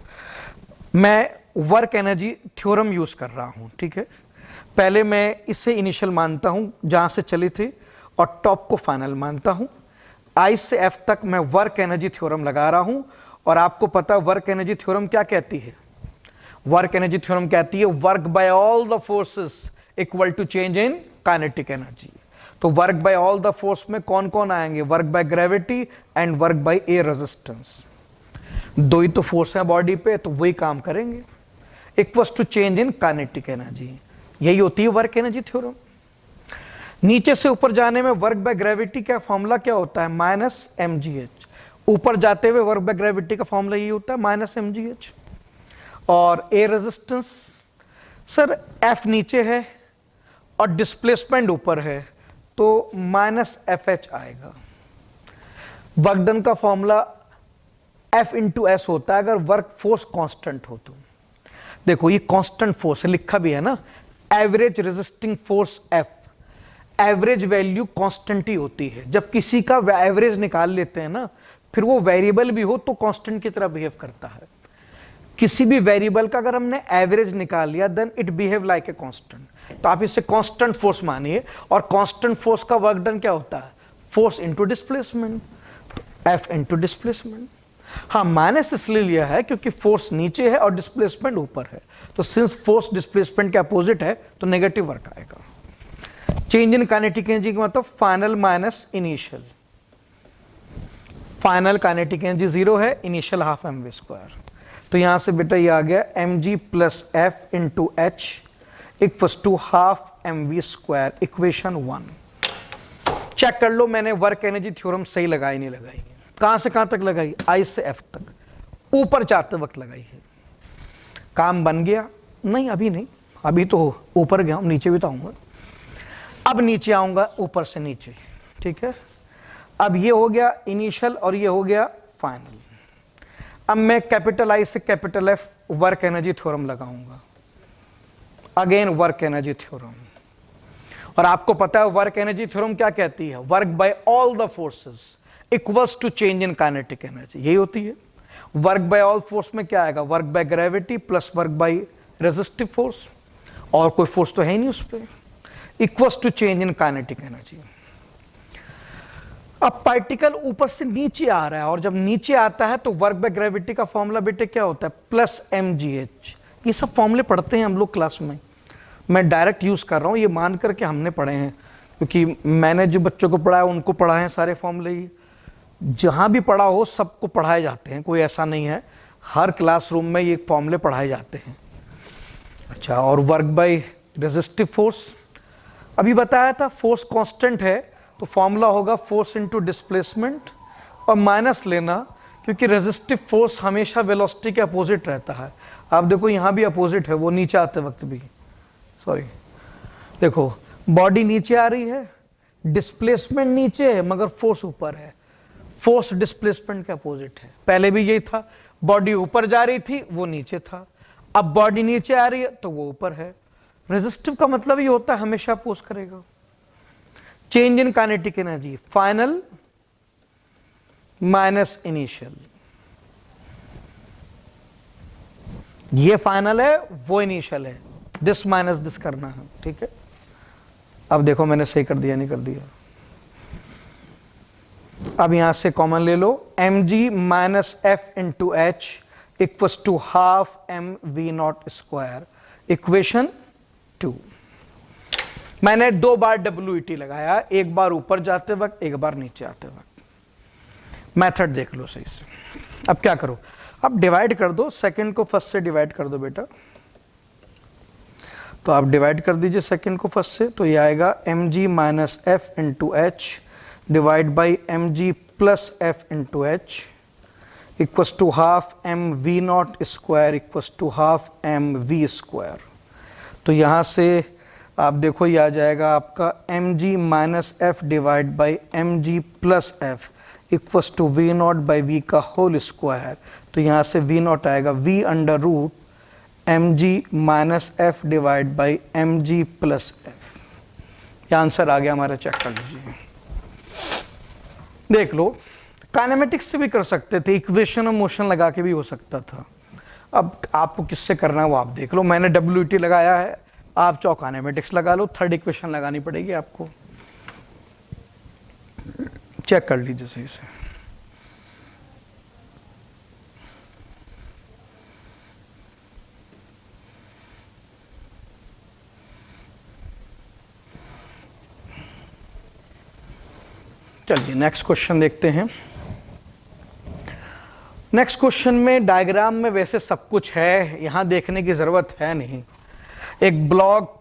मैं वर्क एनर्जी थ्योरम यूज कर रहा हूं। ठीक है, पहले मैं इसे इनिशियल मानता हूं जहां से चली थी और टॉप को फाइनल मानता हूं। I से F तक मैं वर्क एनर्जी थ्योरम लगा रहा हूं। और आपको पता वर्क एनर्जी थ्योरम क्या कहती है? वर्क एनर्जी थ्योरम कहती है work by all the forces equal to change in kinetic energy. तो work by all the force में कौन कौन आएंगे? Work by gravity and work by air resistance. दो ही तो फोर्स है बॉडी पे, तो वही काम करेंगे। Equals to change in kinetic energy, यही होती है वर्क एनर्जी थ्योरम। नीचे से ऊपर जाने में वर्क बाय ग्रेविटी का फॉर्मूला क्या होता है? Minus mgh। ऊपर जाते हुए वर्क बाय ग्रेविटी का फॉर्मूला यही होता है, माइनस mgh। और एयर रेजिस्टेंस सर F नीचे है और डिस्प्लेसमेंट ऊपर है, तो माइनस FH आएगा। वर्क डन का फॉर्मूला F इंटू एस होता है अगर वर्क फोर्स कांस्टेंट हो तो। देखो ये कांस्टेंट फोर्स है, लिखा भी है ना, average resisting force F। Average value constant ही होती है। जब किसी का एवरेज निकाल लेते हैं ना, फिर वो वेरिएबल भी हो तो कांस्टेंट की तरह बिहेव करता है। किसी भी वेरिएबल का अगर हमने एवरेज निकाल लिया then it behave like a constant. तो आप इसे कांस्टेंट फोर्स मानिए। और कांस्टेंट फोर्स का वर्क डन क्या होता है? फोर्स इनटू डिस्प्लेसमेंट, तो F इनटू डिस्प्लेसमेंट। हाँ माइनस इसलिए लिया है क्योंकि फोर्स नीचे है और डिस्प्लेसमेंट ऊपर है, तो सिंस फोर्स डिस्प्लेसमेंट के अपोजिट है तो नेगेटिव वर्क आएगा। चेंज इन काइनेटिक एनर्जी का मतलब final minus initial. Final kinetic energy 0 है, इनिशियल हाफ mv²। तो यहां से बेटा ये आ गया mg plus f into h equals to half mv², equation 1। Check कर लो मैंने वर्क एनर्जी थ्योरम सही लगाई नहीं लगाई है। कहां से कहां तक लगाई? I से F तक, ऊपर जाते वक्त लगाई है। काम बन गया? नहीं, अभी नहीं, अभी तो ऊपर गया हूं, नीचे भी तो आऊंगा। अब नीचे आऊंगा, ऊपर से नीचे, ठीक है। अब ये हो गया इनिशियल और ये हो गया फाइनल। अब मैं कैपिटल आई से capital F work energy theorem लगाऊंगा, अगेन वर्क एनर्जी थ्योरम। और आपको पता है वर्क एनर्जी थ्योरम क्या कहती है? Work by all the forces equals to change in kinetic energy, यही होती है। वर्क बाय ऑल फोर्स में क्या आएगा? Work by gravity plus work by resistive force, और कोई फोर्स तो है ही नहीं उस पर, equals to change in kinetic energy. अब पार्टिकल ऊपर से नीचे आ रहा है, और जब नीचे आता है तो वर्क बाय ग्रेविटी का फॉर्मूला बेटे क्या होता है? Plus mgh। ये सब फॉर्मूले पढ़ते हैं हम लोग क्लास में, मैं डायरेक्ट यूज कर रहा हूं, ये मान करके हमने पढ़े हैं, क्योंकि मैंने जो बच्चों को पढ़ाया उनको पढ़ाए हैं सारे फॉर्मूले। ही जहां भी पढ़ा हो सबको पढ़ाए जाते हैं, कोई ऐसा नहीं है, हर क्लासरूम में ये फॉर्मूले पढ़ाए जाते हैं। अच्छा, और वर्क बाय रेजिस्टिव फोर्स अभी बताया था, फोर्स कांस्टेंट है तो फॉर्मूला होगा फोर्स इनटू डिस्प्लेसमेंट, और माइनस लेना, क्योंकि रेजिस्टिव फोर्स हमेशा वेलोसिटी के अपोजिट रहता है। आप देखो यहां भी अपोजिट है, वो नीचे आते वक्त भी, सॉरी देखो बॉडी नीचे आ रही है, डिस्प्लेसमेंट नीचे है मगर फोर्स ऊपर है, फोर्स डिस्प्लेसमेंट के अपोजिट है। पहले भी यही था, बॉडी ऊपर जा रही थी वो नीचे था, अब बॉडी नीचे आ रही है तो वो ऊपर है। रेजिस्टिव का मतलब ये होता है हमेशा अपोज करेगा। Change in kinetic energy final minus initial, ये फाइनल है वो इनिशियल है, दिस माइनस दिस करना है, ठीक है। अब देखो मैंने सही कर दिया नहीं कर दिया। अब यहां से कॉमन ले लो, mg minus f into h equals to half m v naught square, equation 2। मैंने 2 बार WET लगाया, एक बार ऊपर जाते वक्त एक बार नीचे आते वक्त। मेथड देख लो सही से। अब क्या करो, अब डिवाइड कर दो, सेकंड को फर्स्ट से डिवाइड कर दो बेटा। तो आप डिवाइड कर दीजिए सेकंड को फर्स्ट से, तो ये आएगा mg minus f into h divide by mg plus f into h equals to half m v naught square equals to half m v square. तो यहाँ से आप देखो ये आ जाएगा आपका mg minus f divide by mg plus f equals to v naught by v का होल स्क्वायर। तो यहाँ से वी नॉट आएगा v under root mg minus f divide by mg plus f. ये आंसर आ गया हमारा, चेक कर लीजिए। देख लो, काइनेमेटिक्स से भी कर सकते थे, इक्वेशन और मोशन लगा के भी हो सकता था। अब आपको किससे करना है वो आप देख लो। मैंने WET लगाया है, आप चाहो काइनेमेटिक्स लगा लो, थर्ड इक्वेशन लगानी पड़ेगी आपको, चेक कर लीजिए सही से। चलिए नेक्स्ट क्वेश्चन देखते हैं। नेक्स्ट क्वेश्चन में डायग्राम में वैसे सब कुछ है, यहां देखने की जरूरत है नहीं। एक ब्लॉक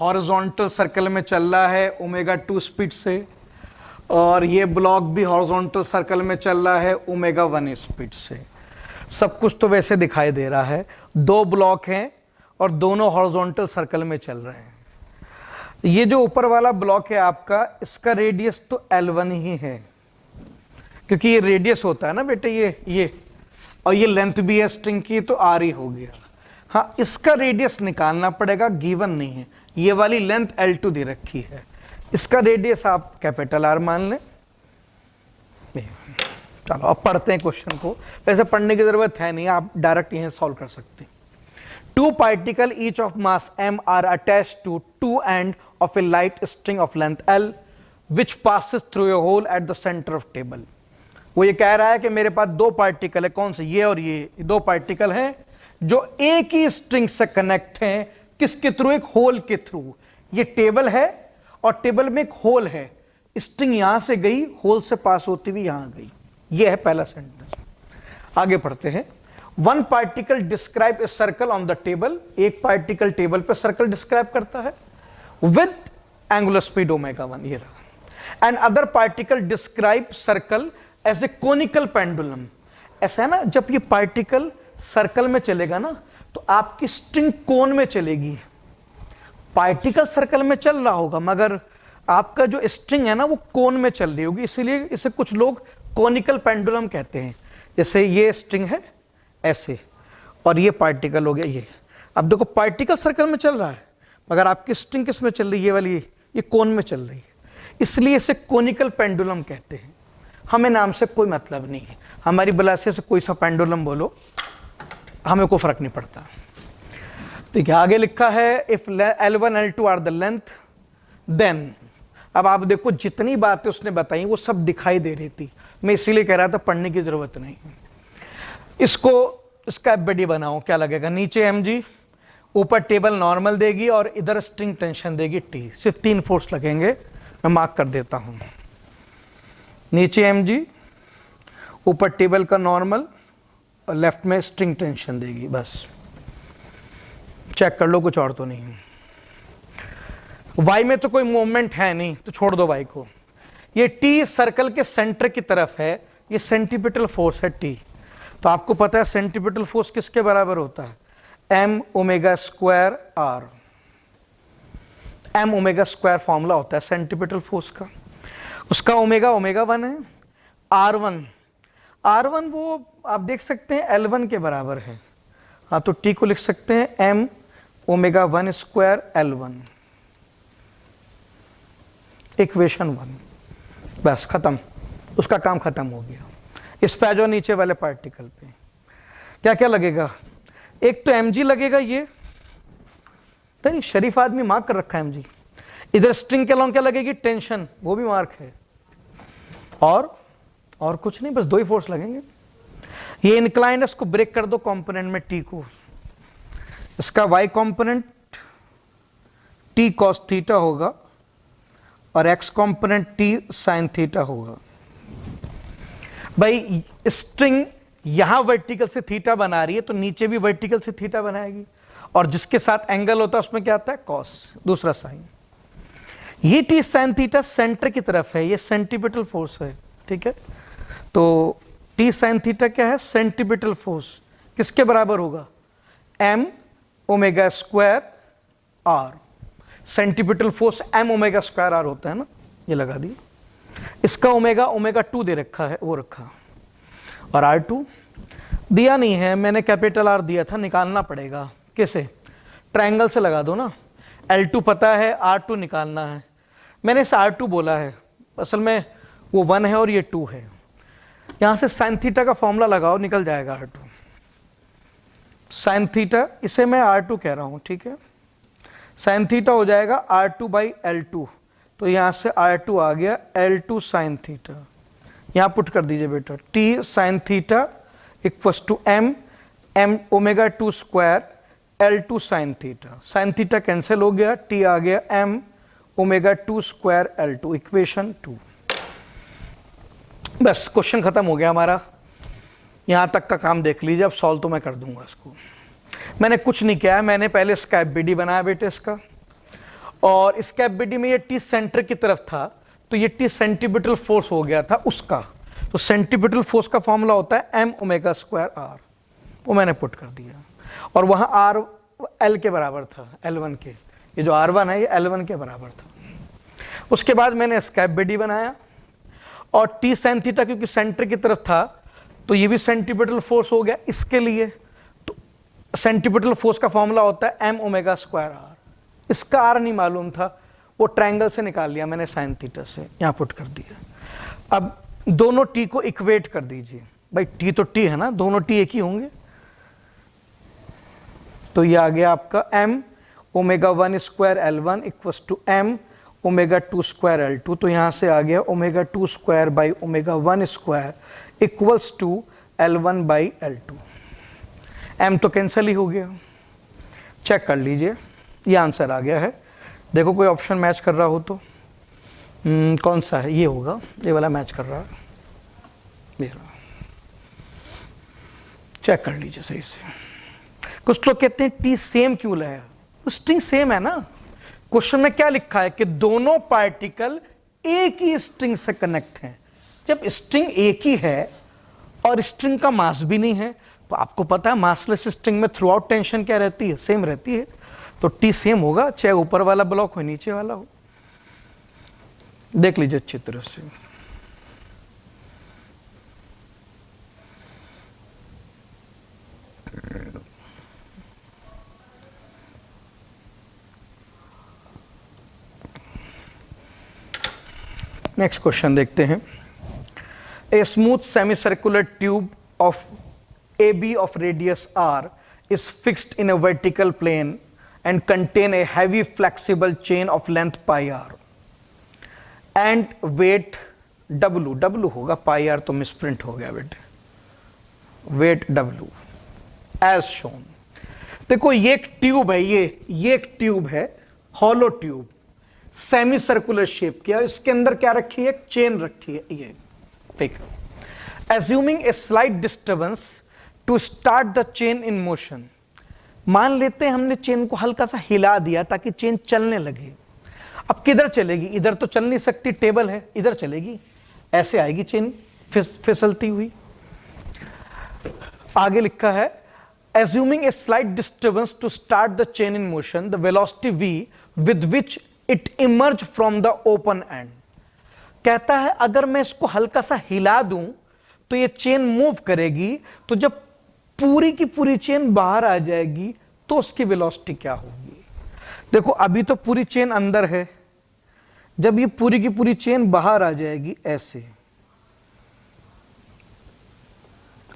हॉरिजॉन्टल सर्कल में चल रहा है ω2 स्पीड से, और ये ब्लॉक भी हॉरिजॉन्टल सर्कल में चल रहा है ω1 स्पीड से। सब कुछ तो वैसे दिखाई दे रहा है, 2 ब्लॉक हैं और दोनों हॉरिजॉन्टल सर्कल में चल रहे हैं। ये जो ऊपर वाला ब्लॉक है आपका, इसका रेडियस तो L1 ही है, क्योंकि ये रेडियस होता है ना बेटे, ये और ये लेंथ भी है स्ट्रिंग की, तो R ही हो गया। हाँ, इसका रेडियस निकालना पड़ेगा, गिवन नहीं है। ये वाली लेंथ L2 दे रखी है, इसका रेडियस आप कैपिटल R मान लें। चलो अब पढ़ते हैं क्वेश्चन को, वैसे पढ़ने की जरूरत है नहीं, आप डायरेक्ट यहीं सॉल्व कर सकते हैं। 2 particles each of mass m are attached to 2 ends of a light string of length L which passes through a hole at the center of table। वो ये कह रहा है कि मेरे पास 2 पार्टिकल है, कौन से, ये और ये 2 पार्टिकल हैं जो एक ही स्ट्रिंग से कनेक्ट हैं, किसके थ्रू, एक होल के थ्रू। ये टेबल है और टेबल में एक होल है, स्ट्रिंग यहां से गई, होल से पास होती हुई यहां गई। ये है पहला सेंटेंस। आगे पढ़ते हैं। 1 particle describe a circle on the table, एक पार्टिकल टेबल पे सर्कल डिस्क्राइब करता है विद एंगुलर स्पीड ω1, ये रहा। And other particle describe circle as a conical pendulum. ऐसा है ना, जब ये पार्टिकल सर्कल में चलेगा ना, तो आपकी स्ट्रिंग कोन में चलेगी, पार्टिकल सर्कल में चल रहा होगा, मगर आपका जो स्ट्रिंग है ना वो कोन में चल रही होगी, इसीलिए इसे कुछ लोग कोनिकल पेंडुलम कहते हैं। जैसे ये स्ट्रिंग है ऐसे, और ये पार्टिकल हो गया ये। अब देखो पार्टिकल सर्कल में चल रहा है, मगर आपकी स्ट्रिंग किस में चल रही है, ये वाली, ये कोन में चल रही है, इसलिए इसे कोनिकल पेंडुलम कहते हैं। हमें नाम से कोई मतलब नहीं है, हमारी बलासे से कोई सा पेंडुलम बोलो, हमें कोई फर्क नहीं पड़ता। ठीक है, आगे लिखा है if L1 L2 are the length then. अब आप देखो जितनी बातें उसने बताई वो सब दिखाई दे रही थी, मैं इसीलिए कह रहा था पढ़ने की जरूरत नहीं। इसको इसका एफबीडी बनाओ, क्या लगेगा, नीचे mg, ऊपर टेबल नॉर्मल देगी और इधर स्ट्रिंग टेंशन देगी T। सिर्फ 3 फोर्स लगेंगे, मैं मार्क कर देता हूं। नीचे mg, ऊपर टेबल का नॉर्मल और लेफ्ट में स्ट्रिंग टेंशन देगी, बस चेक कर लो, कुछ और तो नहीं। y में तो कोई मूवमेंट है नहीं, तो छोड़ दो y को। ये T सर्कल के सेंटर की तरफ है, ये सेंटीपिटल फोर्स है T। तो आपको पता है सेंटीपिटल फोर्स किसके बराबर होता है, m omega square r। m omega square formula होता है सेंटीपिटल फोर्स का, उसका ओमेगा 1 है, r1 वो आप देख सकते हैं L1 के बराबर है। हाँ, तो T को लिख सकते हैं m omega 1 square L1, equation 1। बस खत्म, उसका काम खत्म हो गया। इस पे जो नीचे वाले पार्टिकल पे क्या क्या लगेगा, एक तो mg लगेगा, ये नहीं शरीफ आदमी मार्क कर रखा है mg। इधर स्ट्रिंग के अलॉन्ग क्या लगेगी, टेंशन, वो भी मार्क है। और कुछ नहीं, बस 2 ही फोर्स लगेंगे। ये इंक्लाइंड, इसको ब्रेक कर दो कंपोनेंट में T को, इसका y component T cos theta होगा और x component T sin theta होगा। भाई स्ट्रिंग यहां वर्टिकल से थीटा बना रही है, तो नीचे भी वर्टिकल से थीटा बनाएगी, और जिसके साथ एंगल होता है उसमें क्या आता है, cos, दूसरा साइन। ये T sin थीटा सेंटर की तरफ है, ये सेंटीपिटल फोर्स है, ठीक है। तो T sin थीटा क्या है, सेंटीपिटल फोर्स, किसके बराबर होगा, m omega square r। Centripetal force m omega square r होता है ना, ये लगा दिया। इसका ओमेगा 2 दे रखा है, वो रखा, और r2 दिया नहीं है, मैंने कैपिटल R दिया था, निकालना पड़ेगा। कैसे, ट्रायंगल से लगा दो ना, L2 पता है, R2 निकालना है। मैंने इस R2 बोला है, असल में वो 1 है और ये 2 है। यहां से साइन थीटा का फॉर्मूला लगाओ, निकल जाएगा R2 साइन थीटा, इसे मैं R2 कह रहा हूं, ठीक है। साइन थीटा हो जाएगा R2 बाई L2, तो यहां से R2 आ गया L2 साइन थीटा। यहां पुट कर दीजिए बेटा, T sine theta equals to m omega 2 square L2 sine theta. Sine theta cancel हो गया, T आ गया m omega 2 square L2, equation 2। बस क्वेश्चन खत्म हो गया हमारा, यहां तक का काम देख लीजिए। अब सॉल्व तो मैं कर दूंगा इसको। मैंने कुछ नहीं किया है, मैंने पहले इसका एफबीडी बनाया बेटे इसका, और इसका एफबीडी में ये T सेंटर की तरफ था, तो ये T सेंटीपिटल फोर्स हो गया था उसका। तो सेंटीपिटल फोर्स का फॉर्मूला होता है m ओमेगा स्क्वायर r, वो मैंने पुट कर दिया। और वहां r L के बराबर था, L1 के, ये जो R1 है ये L1 के बराबर था। उसके बाद मैंने इसका एफबीडी बनाया, और T साइन थीटा क्योंकि सेंटर की तरफ था, तो ये भी सेंटीपिटल फोर्स हो गया इसके लिए। तो सेंटीपिटल फोर्स का फॉर्मूला होता है m ओमेगा स्क्वायर r। इसका r नहीं मालूम था, वो ट्रायंगल से निकाल लिया मैंने साइन थीटा से, यहां पुट कर दिया। अब दोनों T को इक्वेट कर दीजिए, भाई T तो T है ना, दोनों T एक ही होंगे। तो ये आ गया आपका m omega 1 square L1 equals to m omega 2 square L2। तो यहां से आ गया omega 2 square by omega 1 square equals to L1 by L2। m तो कैंसिल ही हो गया, चेक कर लीजिए, ये आंसर आ गया है। देखो कोई ऑप्शन मैच कर रहा हो तो कौन सा है, ये होगा, ये वाला मैच कर रहा है, चेक कर लीजिए सही से। कुछ लोग कहते हैं T सेम क्यों लाया, स्ट्रिंग सेम है ना। क्वेश्चन में क्या लिखा है कि दोनों पार्टिकल एक ही स्ट्रिंग से कनेक्ट हैं। जब स्ट्रिंग एक ही है और स्ट्रिंग का मास भी नहीं है, तो आपको पता है मासलेस स्ट्रिंग में थ्रू आउट टेंशन क्या रहती है, सेम रहती है। तो टी सेम होगा चाहे ऊपर वाला ब्लॉक हो नीचे वाला हो। देख लीजिए चित्र से। नेक्स्ट क्वेश्चन देखते हैं। A smooth semi circular tube of AB of radius R is fixed in a vertical plane and contain a heavy flexible chain of length pi r and weight W। W होगा, pi r तो मिसप्रिंट हो गया बेटे, weight W as shown। देखो ये एक ट्यूब है, ये एक ट्यूब है, hollow tube, semi circular shape की। इसके अंदर क्या रखी है, एक चेन रखी है ये, ठीक है। Assuming a slight disturbance to start the chain in motion, मान लेते हैं हमने चेन को हल्का सा हिला दिया ताकि चेन चलने लगे। अब किधर चलेगी, इधर तो चल नहीं सकती, टेबल है, इधर चलेगी, ऐसे आएगी चेन फिसलती हुई। आगे लिखा है assuming a slight disturbance to start the chain in motion, the velocity v with which it emerge from the open end। कहता है अगर मैं इसको हल्का सा हिला दूं तो ये चेन मूव करेगी, तो जब पूरी की पूरी चेन बाहर आ जाएगी तो उसकी वेलोसिटी क्या होगी। देखो अभी तो पूरी चेन अंदर है, जब ये पूरी की पूरी चेन बाहर आ जाएगी ऐसे,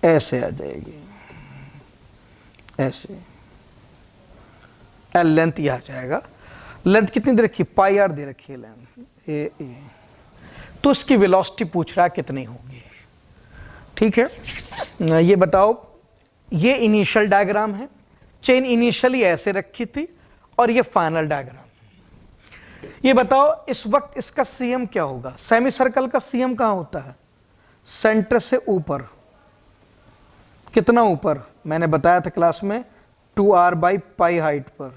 ऐसे आ जाएगी, ऐसे एल लेंथ ये आ जाएगा। लेंथ कितनी दे रखी है, पाई आर दे रखी है लेंथ ए। तो इसकी वेलोसिटी पूछ रहा है कितनी होगी, ठीक है। ये बताओ, ये इनिशियल डायग्राम है, चेन इनिशियली ऐसे रखी थी और ये फाइनल डायग्राम। ये बताओ इस वक्त इसका सीएम क्या होगा। सेमी सर्कल का सीएम कहां होता है, सेंटर से ऊपर। कितना ऊपर, मैंने बताया था क्लास में 2r/π हाइट पर।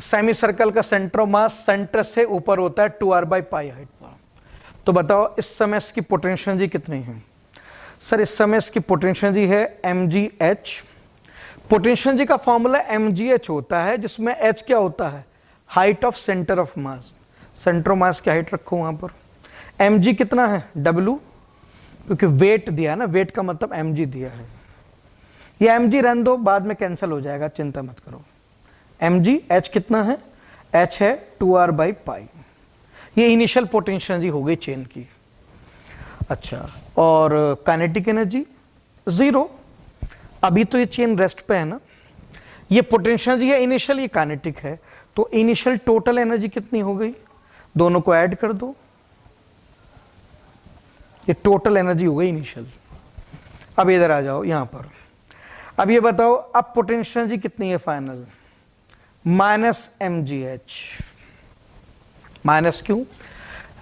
सेमी सर्कल का सेंटर ऑफ मास सेंटर से ऊपर होता है 2r/π हाइट पर। तो बताओ इस समय इसकी पोटेंशियल एनर्जी कितनी है। सर इस समय इसकी पोटेंशियल एनर्जी है mgh। पोटेंशियल एनर्जी का फॉर्मूला mgh होता है, जिसमें h क्या होता है, height of centre of mass. Centre of mass की हाइट रखो वहां पर। mg कितना है, w, क्योंकि वेट दिया है ना, वेट का मतलब mg दिया है। ये mg रहने दो, बाद में कैंसिल हो जाएगा, चिंता मत करो। mg, h कितना है, h है 2r/π। ये इनिशियल पोटेंशियल एनर्जी हो गई चेन की। अच्छा, और काइनेटिक एनर्जी 0। अभी तो ये चेन रेस्ट पे है ना, ये पोटेंशियल एनर्जी है इनिशियल, ये काइनेटिक है। तो इनिशियल टोटल एनर्जी कितनी हो गई, दोनों को ऐड कर दो, ये टोटल एनर्जी हो गई इनिशियल। अब इधर आ जाओ यहां पर। अब ये बताओ अब पोटेंशियल एनर्जी कितनी है फाइनल, -mgh। माइनस क्यों,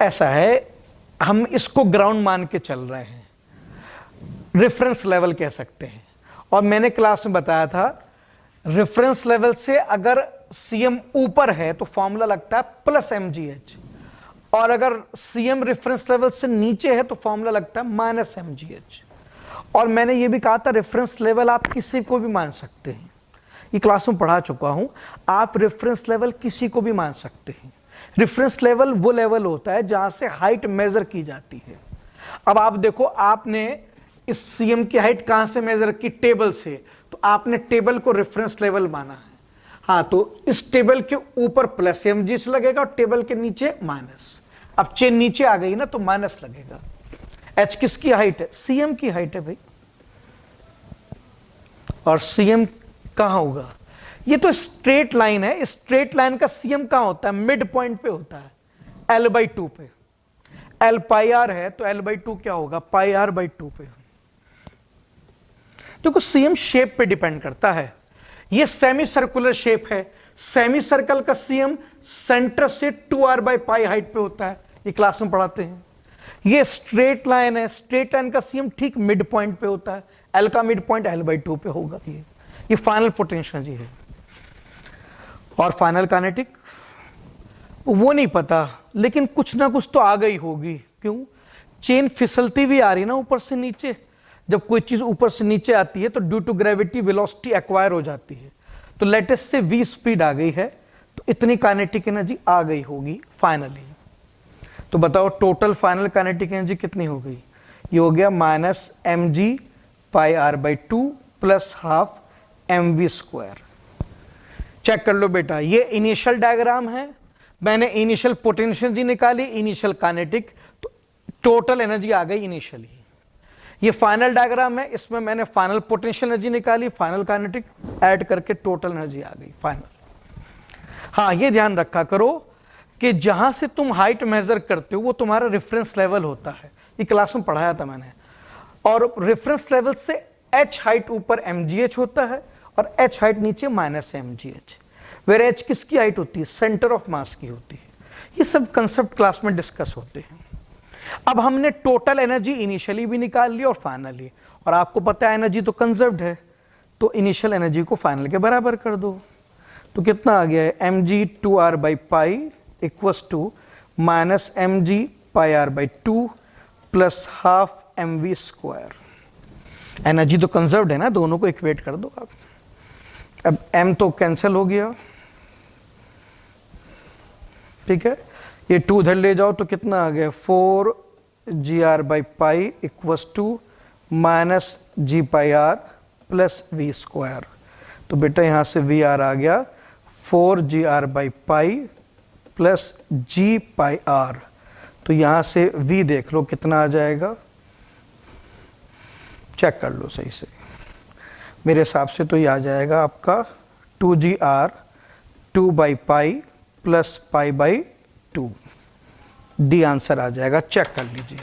ऐसा है हम इसको ग्राउंड मान के चल रहे हैं, रेफरेंस लेवल कह सकते हैं। और मैंने क्लास में बताया था रेफरेंस लेवल से अगर सीएम ऊपर है तो फॉर्मूला लगता है +mgh, और अगर सीएम रेफरेंस लेवल से नीचे है तो फॉर्मूला लगता है -mgh। और मैंने ये भी कहा था रेफरेंस लेवल आप किसी को भी मान सकते हैं, ये क्लास में पढ़ा चुका हूं। आप रेफरेंस लेवल किसी को भी मान सकते हैं। रेफरेंस लेवल वो लेवल होता है जहां से हाइट मेजर की जाती है। अब आप देखो, आपने इस सीएम की हाइट कहां से मेजर की, टेबल से, तो आपने टेबल को रेफरेंस लेवल माना है। हाँ, तो इस टेबल के ऊपर +mg लगेगा और टेबल के नीचे माइनस। अब चेन नीचे आ गई ना तो माइनस लगेगा। h किसकी हाइट है, सीएम की हाइट है भाई। और सीएम कहां होगा, ये तो स्ट्रेट लाइन है, स्ट्रेट लाइन का सीएम कहां होता है, मिड पॉइंट पे होता है, l/2 पे। l πr है तो l/2 क्या होगा, πr/2 पे। देखो सीएम शेप पे डिपेंड करता है। ये सेमी सर्कुलर शेप है, सेमी सर्कल का सीएम सेंटर से 2r/π हाइट पे होता है, ये क्लास में पढ़ाते हैं। ये स्ट्रेट लाइन है, स्ट्रेट लाइन का सीएम ठीक मिड पॉइंट पे होता है, l का मिड पॉइंट l/2 पे होगा। ये फाइनल पोटेंशियल जी है। और फाइनल काइनेटिक वो नहीं पता, लेकिन कुछ ना कुछ तो आ गई होगी। क्यों, चेन फिसलती भी आ रही ना ऊपर से नीचे, जब कोई चीज ऊपर से नीचे आती है तो due to gravity velocity acquire हो जाती है। तो लेटेस्ट से v स्पीड आ गई है, तो इतनी काइनेटिक एनर्जी आ गई होगी फाइनली। तो बताओ टोटल फाइनल काइनेटिक एनर्जी कितनी हो गई? ये हो गया minus mg/r/2 plus half mv²। Check कर लो बेटा, ये इनिशियल डायग्राम है, मैंने इनिशियल पोटेंशियल एनर्जी निकाली, इनिशियल काइनेटिक, तो टोटल एनर्जी आ गई इनिशियली। ये फाइनल डायग्राम है, इसमें मैंने फाइनल पोटेंशियल एनर्जी निकाली, फाइनल काइनेटिक ऐड करके टोटल एनर्जी आ गई फाइनल। हाँ, ये ध्यान रखा करो कि जहां से तुम हाइट मेजर करते हो वो तुम्हारा रेफरेंस लेवल होता है, ये क्लास में पढ़ाया था मैंने। और रेफरेंस लेवल से h हाइट ऊपर mgh होता है और h हाइट नीचे माइनस mgh। वेर h किसकी हाइट होती है? सेंटर ऑफ मास की होती है। ये सब कंसेप्ट क्लास में डिस्कस होते हैं। अब हमने टोटल एनर्जी इनिशियली भी निकाल ली और फाइनली, और आपको पता है एनर्जी तो कंजर्व्ड है, तो इनिशियल एनर्जी को फाइनल के बराबर कर दो। तो कितना आ गया है? mg/2r/π equals to minus mg/r/2 plus half mv²। Energy तो कंजर्व्ड है ना, दोनों को इक्वेट कर दो आप। अब m तो कैंसिल हो गया, ठीक है, ये 2 उधर ले जाओ तो कितना आ गया? 4gr/π equals to minus g/r plus v²। तो बेटा यहां से vr आ गया 4gr/π प्लस g/r। तो यहां से v देख लो कितना आ जाएगा, चेक कर लो सही से। मेरे हिसाब से तो ये आ जाएगा आपका 2gr 2/π प्लस π/2। डी आंसर आ जाएगा, चेक कर लीजिए,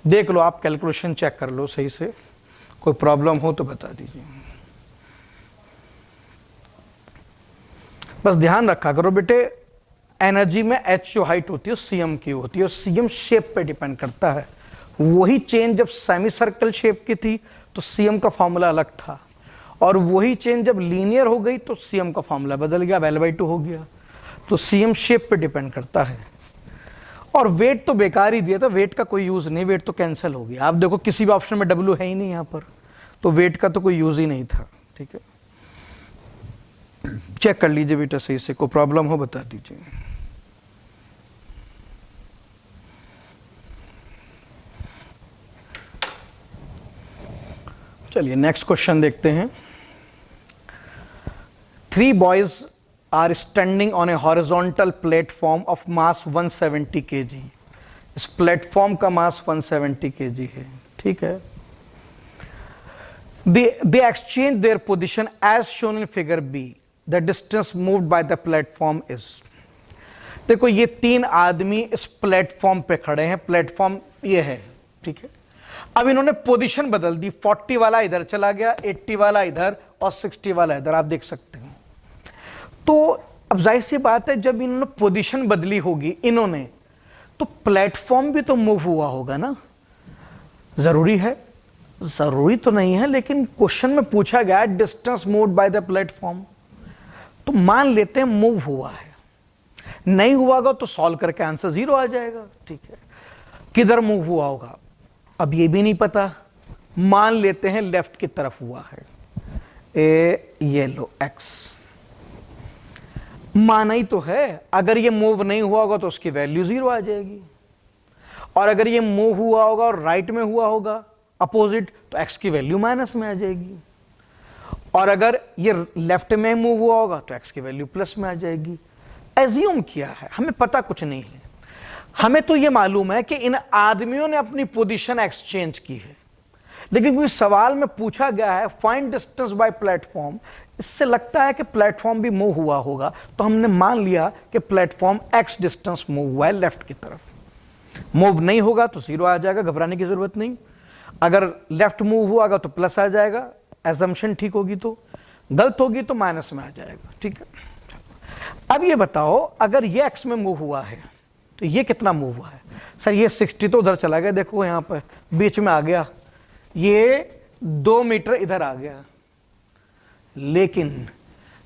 देख लो आप, कैलकुलेशन चेक कर लो सही से, कोई प्रॉब्लम हो तो बता दीजिए। बस ध्यान रखा करो बेटे, एनर्जी में h जो हाइट होती है cm की होती है और cm शेप पे डिपेंड करता है। वही चेन जब सेमी सर्कल शेप की थी तो cm का फॉर्मूला अलग था, और वही चेन जब लीनियर हो गई तो cm का फॉर्मूला बदल गया, L/2 हो गया। तो cm शेप पे डिपेंड करता है। और वेट तो बेकार ही दिया था, वेट का कोई यूज नहीं, वेट तो कैंसिल हो गया। आप देखो किसी भी ऑप्शन में W है ही नहीं यहाँ पर, तो वेट का तो कोई यूज ही नहीं था, ठीक है। चेक कर लीजिए बेटा सही से, कोई प्रॉब्लम हो बता दीजिए। चलिए नेक्स्ट क्वेश्चन देखते हैं। 3 boys are standing on a horizontal platform of mass 170 kg। इस प्लेटफॉर्म का मास 170 kg है, ठीक है। They exchange their position as shown in figure B। The distance moved by the platform is। देखो ये 3 आदमी इस प्लेटफॉर्म पे खड़े हैं, प्लेटफॉर्म ये है, ठीक है। अब इन्होंने पोजीशन बदल दी, 40 वाला इधर चला गया, 80 वाला इधर और 60 वाला इधर, आप देख सकते हैं। तो अब जाहिर सी बात है, जब इन्होंने पोजीशन बदली होगी इन्होंने, तो प्लेटफॉर्म भी तो मूव हुआ होगा ना। जरूरी है? जरूरी तो नहीं है, लेकिन क्वेश्चन में पूछा गया distance moved by the platform, तो मान लेते हैं मूव हुआ है। नहीं हुआ होगा तो सॉल्व करके आंसर 0 आ जाएगा, ठीक है। किधर मूव हुआ होगा अब ये भी नहीं पता, मान लेते हैं लेफ्ट की तरफ हुआ है। ये लो x माना ही तो है, अगर ये मूव नहीं हुआ होगा तो उसकी वैल्यू 0 आ जाएगी, और अगर ये मूव हुआ होगा और राइट में हुआ होगा अपोजिट, तो x की वैल्यू माइनस में आ जाएगी, और अगर ये लेफ्ट में मूव हुआ होगा तो x की वैल्यू प्लस में आ जाएगी। एज्यूम किया है, हमें पता कुछ नहीं है, हमें तो ये मालूम है कि इन आदमियों ने अपनी पोजीशन एक्सचेंज की है, लेकिन कोई सवाल में पूछा गया है फाइंड डिस्टेंस बाय प्लेटफॉर्म, इससे लगता है कि प्लेटफॉर्म भी मूव हुआ होगा, तो हमने मान लिया कि प्लेटफॉर्म x डिस्टेंस मूव हुआ है लेफ्ट की तरफ। मूव नहीं होगा तो 0 आ जाएगा, घबराने की जरूरत नहीं। अगर लेफ्ट मूव हुआ होगा तो प्लस आ जाएगा, एजम्पशन ठीक होगी, तो गलत होगी तो माइनस में आ जाएगा, ठीक है। अब ये बताओ, अगर ये x में मूव हुआ है तो ये कितना मूव हुआ है? सर ये 60 तो उधर चला गया, देखो यहां पर बीच में आ गया, ये 2 मीटर इधर आ गया, लेकिन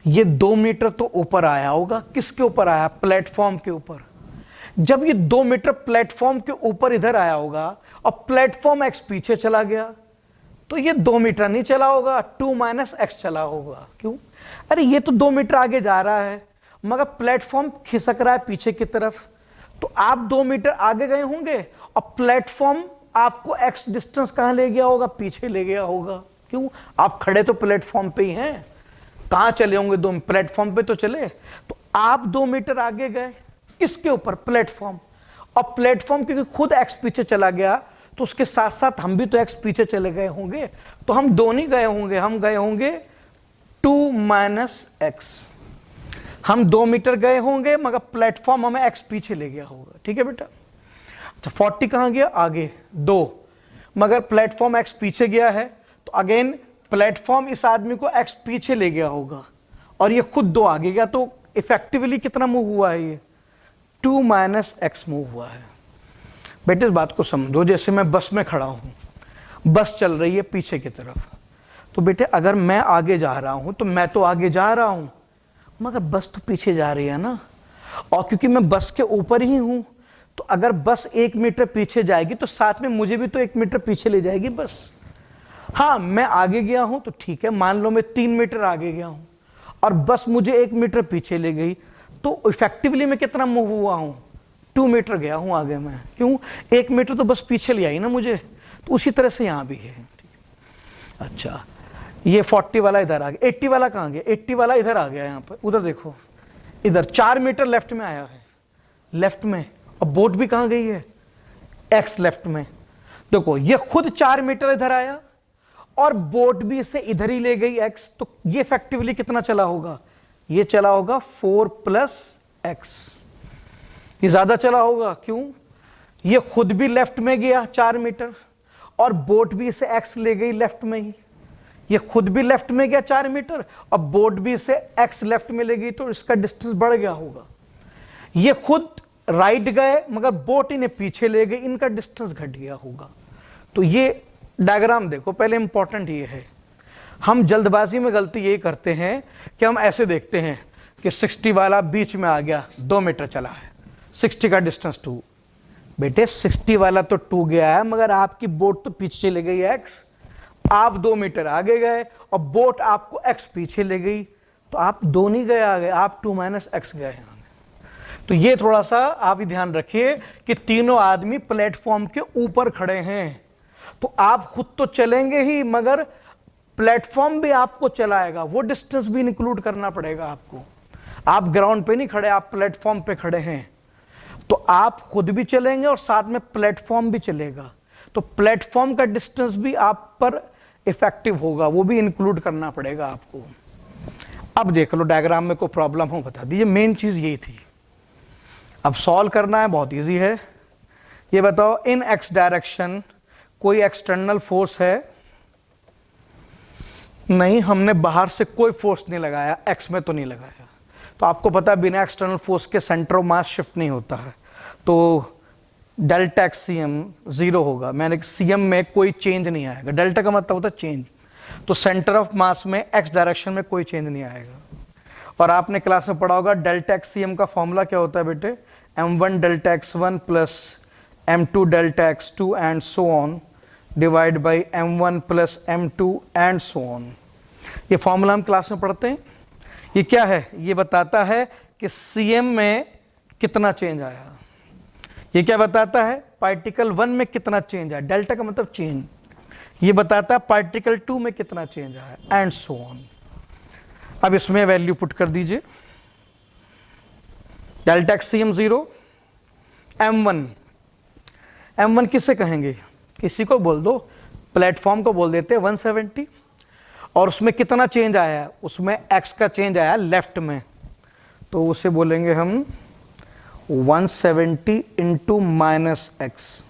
ये 2 मीटर तो ऊपर आया होगा। किसके ऊपर आया? प्लेटफॉर्म के ऊपर। जब ये 2 मीटर प्लेटफॉर्म के ऊपर इधर आया होगा और प्लेटफॉर्म x पीछे चला गया, तो ये 2 मीटर नहीं चला होगा, 2 माइनस एक्स चला होगा। क्यों? अरे ये तो 2 मीटर आगे जा रहा है, मगर प्लेटफॉर्म खिसक रहा है पीछे की तरफ, तो आप 2 मीटर आगे गए होंगे और प्लेटफॉर्म आपको x डिस्टेंस कहां ले गया होगा? पीछे ले गया होगा। क्यों? आप खड़े तो प्लेटफॉर्म पे ही हैं, कहां चले होंगे? 2 प्लेटफॉर्म पे तो चले। तो आप 2 मीटर आगे गए, किसके ऊपर? प्लेटफॉर्म। और प्लेटफॉर्म क्योंकि खुद x पीछे चला गया, तो उसके साथ साथ हम भी तो x पीछे चले गए होंगे, तो हम 2 नहीं गए होंगे, हम गए होंगे 2 माइनस एक्स। हम 2 मीटर गए होंगे, मगर प्लेटफॉर्म हमें x पीछे ले गया होगा। ठीक है बेटा? अच्छा 40 कहां गया? आगे 2, मगर प्लेटफॉर्म x पीछे गया है, तो अगेन प्लेटफॉर्म इस आदमी को x पीछे ले गया होगा और ये खुद 2 आगे गया, तो इफेक्टिवली कितना मूव हुआ है? ये 2 माइनस एक्स मूव हुआ है। बेटे इस बात को समझो, जैसे मैं बस में खड़ा हूं, बस चल रही है पीछे की तरफ, तो बेटे अगर मैं आगे जा रहा हूं तो मैं तो आगे जा रहा हूं, मगर बस तो पीछे जा रही है ना, और क्योंकि मैं बस के ऊपर ही हूं, तो अगर बस 1 मीटर पीछे जाएगी तो साथ में मुझे भी तो 1 मीटर पीछे ले जाएगी बस। हाँ मैं आगे गया हूं तो ठीक है, मान लो मैं 3 मीटर आगे गया हूं और बस मुझे 1 मीटर पीछे ले गई, तो इफेक्टिवली मैं कितना मूव हुआ हूं? 2 मीटर गया हूं आगे मैं। क्यों? 1 मीटर तो बस पीछे ले आई ना मुझे, तो उसी तरह से यहां भी है। अच्छा ये 40 वाला इधर आ गया, 80 वाला कहां गया? 80 वाला इधर आ गया, यहां पर उधर देखो, इधर 4 मीटर लेफ्ट में आया है, लेफ्ट में, और बोट भी कहां गई है? एक्स लेफ्ट में। देखो ये खुद 4 मीटर इधर आया और बोट भी इसे इधर ही ले गई एक्स, तो ये इफेक्टिवली कितना चला होगा? ये चला होगा 4 प्लस एक्स, ये ज्यादा चला होगा। क्यों? ये खुद भी लेफ्ट में गया 4 मीटर और बोट भी इसे एक्स ले गई लेफ्ट में ही, ये खुद भी लेफ्ट में गया 4 मीटर और बोट भी इसे एक्स लेफ्ट में ले गई, तो इसका डिस्टेंस बढ़ गया होगा। ये खुद राइट गए मगर बोट इन्हें पीछे ले गई, इनका डिस्टेंस घट गया होगा। तो ये डायग्राम देखो, पहले इंपॉर्टेंट ये है, हम जल्दबाजी में गलती यही करते हैं कि हम ऐसे देखते हैं कि 60 वाला बीच में आ गया, 2 मीटर चला है, 60 का डिस्टेंस 2। बेटे 60 वाला तो 2 गया है, मगर आपकी बोट तो पीछे ले गई एक्स, आप 2 मीटर आगे गए और बोट आपको एक्स पीछे ले गई, तो आप 2 नहीं गए आगे, आप 2 माइनस एक्स गए। तो ये थोड़ा सा आप ही ध्यान रखिए कि तीनों आदमी प्लेटफॉर्म के ऊपर खड़े हैं, तो आप खुद तो चलेंगे ही, मगर प्लेटफॉर्म भी आपको चलाएगा, वो डिस्टेंस भी इंक्लूड करना पड़ेगा आपको। आप ग्राउंड पे नहीं खड़े, आप प्लेटफॉर्म पे खड़े हैं, तो आप खुद भी चलेंगे और साथ में प्लेटफॉर्म भी चलेगा, तो प्लेटफॉर्म का डिस्टेंस भी आप पर इफेक्टिव होगा, वो भी इंक्लूड करना पड़ेगा आपको। अब देख लो डायग्राम में कोई प्रॉब्लम हो बता दीजिए, मेन चीज यही थी। अब सॉल्व करना है, बहुत इजी है। ये बताओ इन एक्स डायरेक्शन कोई एक्सटर्नल फोर्स है? नहीं, हमने बाहर से कोई फोर्स नहीं लगाया, एक्स में तो नहीं लगाया। तो आपको पता है बिना एक्सटर्नल फोर्स के सेंटर ऑफ मास शिफ्ट नहीं होता है, तो डेल्टा एक्स सी एम 0 होगा। मैंने सी एम में कोई चेंज नहीं आएगा, डेल्टा का मतलब होता है चेंज, तो सेंटर ऑफ मास में एक्स डायरेक्शन में कोई चेंज नहीं आएगा। और आपने क्लास में पढ़ा होगा डेल्टा एक्स सी एम का फॉर्मूला क्या होता है बेटे? m1 delta x1 plus m2 delta x2 and so on divide by m1 plus m2 and so on. ये फॉर्मूला हम क्लास में पढ़ते हैं। ये क्या है? ये बताता है कि cm में कितना चेंज आया। ये क्या बताता है? पार्टिकल 1 में कितना चेंज आया, डेल्टा का मतलब चेंज। ये बताता है पार्टिकल 2 में कितना चेंज आया एंड सो ऑन। अब इसमें वैल्यू पुट कर दीजिए, delta x C M 0, m1 किसे कहेंगे? किसी को बोल दो, प्लेटफॉर्म को बोल देते हैं 170, और उसमें कितना चेंज आया? उसमें x का चेंज आया लेफ्ट में, तो उसे बोलेंगे हम 170 इंटू माइनस एक्स।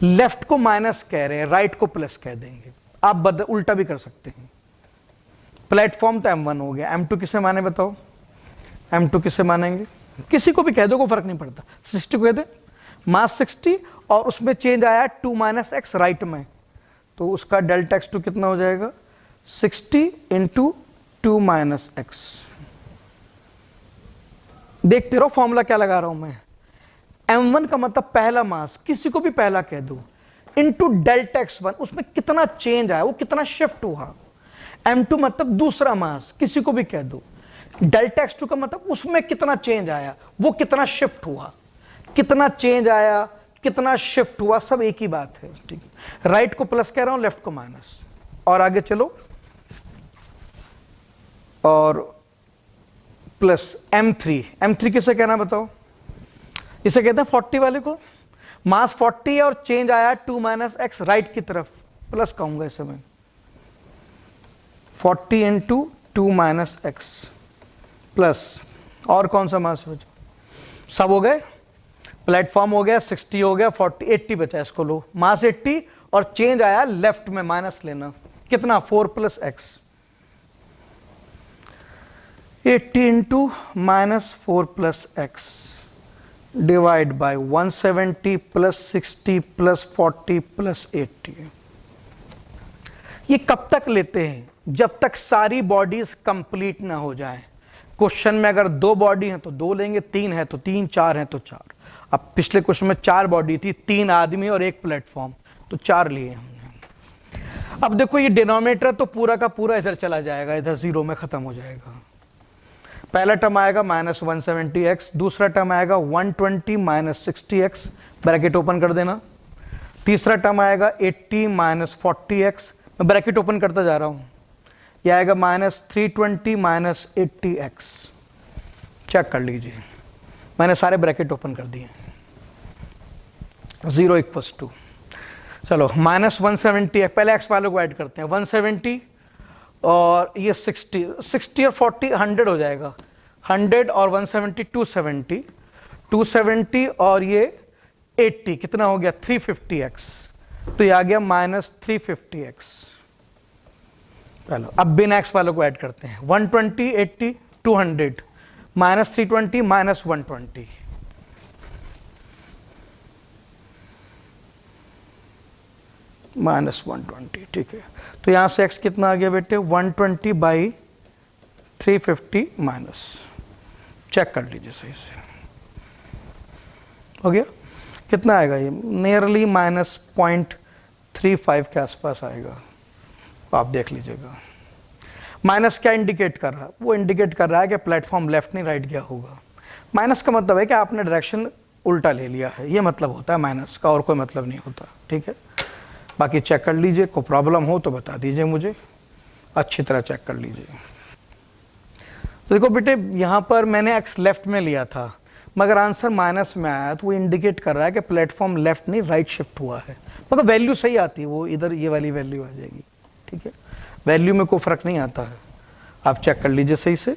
लेफ्ट को माइनस कह रहे हैं, राइट को प्लस कह देंगे, आप उल्टा भी कर सकते हैं। प्लेटफॉर्म तो m1 हो गया, m2 किसे माने बताओ? m2 किसे मानेंगे? किसी को भी कह दो, कोई फर्क नहीं पड़ता। 60 को कह दे, मास 60 और उसमें चेंज आया 2 माइनस एक्स राइट में, तो उसका डेल्टा x2 कितना हो जाएगा? 60 इंटू 2 माइनस एक्स। देखते रहो फॉर्मूला क्या लगा रहा हूं मैं। m1 का मतलब पहला मास, किसी को भी पहला कह दो, इंटू डेल्टा x1, उसमें कितना चेंज आया, वो कितना शिफ्ट हुआ। m2 मतलब दूसरा मास, किसी को भी कह दो। डेल्टा x2 का मतलब उसमें कितना चेंज आया, वो कितना शिफ्ट हुआ, कितना चेंज आया, कितना शिफ्ट हुआ, सब एक ही बात है। ठीक है, राइट को प्लस कह रहा हूं, लेफ्ट को माइनस। और आगे चलो, और प्लस m3 किसे कहना बताओ, इसे कहते हैं 40 वाले को। मास 40 है और चेंज आया 2 माइनस एक्स, राइट की तरफ प्लस कहूंगा इसे मैं, 40 इंटू 2 माइनस एक्स प्लस, और कौन सा मास बचा, सब हो गए, प्लेटफॉर्म हो गया, 60 हो गया, 40 80 बचा, इसको लो, मास 80 और चेंज आया लेफ्ट में, माइनस लेना, कितना 4 plus x, 80 into minus 4 plus x divide by 170 plus 60 plus 40 plus 80। ये कब तक लेते हैं, जब तक सारी बॉडीज कंप्लीट ना हो जाए। क्वेश्चन में अगर 2 बॉडी हैं तो 2 लेंगे, 3 है तो 3, 4 है तो 4। अब पिछले क्वेश्चन में 4 बॉडी थी, 3 आदमी और 1 प्लेटफॉर्म, तो 4 लिए हमने। अब देखो ये डिनोमिनेटर तो पूरा का पूरा इधर चला जाएगा, इधर 0 में खत्म हो जाएगा। पहला टर्म आएगा माइनस 170x, दूसरा टर्म आएगा 120 माइनस 60x, ब्रैकेट ओपन कर देना। तीसरा टर्म आएगा 80 माइनस 40x, मैं ब्रैकेट ओपन करता जा रहा हूँ। यह आएगा माइनस 320 माइनस 80x, चेक कर लीजिए, मैंने सारे ब्रैकेट ओपन कर दिए। 0 इक्वल्स टू, चलो माइनस 170, पहले x वालों को ऐड करते हैं, 170 और ये 60 और 40 100 हो जाएगा, 100 और 170 270, 270 और ये 80 कितना हो गया 350x, तो ये आ गया माइनस 350x। चलो अब बिना x वालों को ऐड करते हैं, 120 80 200 माइनस 320 माइनस 120, माइनस 120। ठीक है, तो यहां से x कितना आ गया बेटे 120 बाई 350 माइनस, चेक कर लीजिए सही से, हो गया। कितना आएगा ये, नियरली माइनस 0.35 के आसपास आएगा, आप देख लीजिएगा। माइनस क्या इंडिकेट कर रहा है, वो इंडिकेट कर रहा है कि प्लेटफॉर्म लेफ्ट नहीं राइट गया होगा। माइनस का मतलब है कि आपने डायरेक्शन उल्टा ले लिया है, ये मतलब होता है माइनस का, और कोई मतलब नहीं होता। ठीक है, बाकी चेक कर लीजिए, कोई प्रॉब्लम हो तो बता दीजिए मुझे, अच्छी तरह चेक कर लीजिए। तो देखो बेटे यहाँ पर मैंने x लेफ्ट में लिया था, मगर आंसर माइनस में आया, तो वो इंडिकेट कर रहा है कि प्लेटफॉर्म लेफ्ट नहीं राइट शिफ्ट हुआ है, मगर वैल्यू सही आती है, वो इधर ये वाली वैल्यू आ जाएगी। ठीक है, वैल्यू में कोई फर्क नहीं आता है, आप चेक कर लीजिए सही से।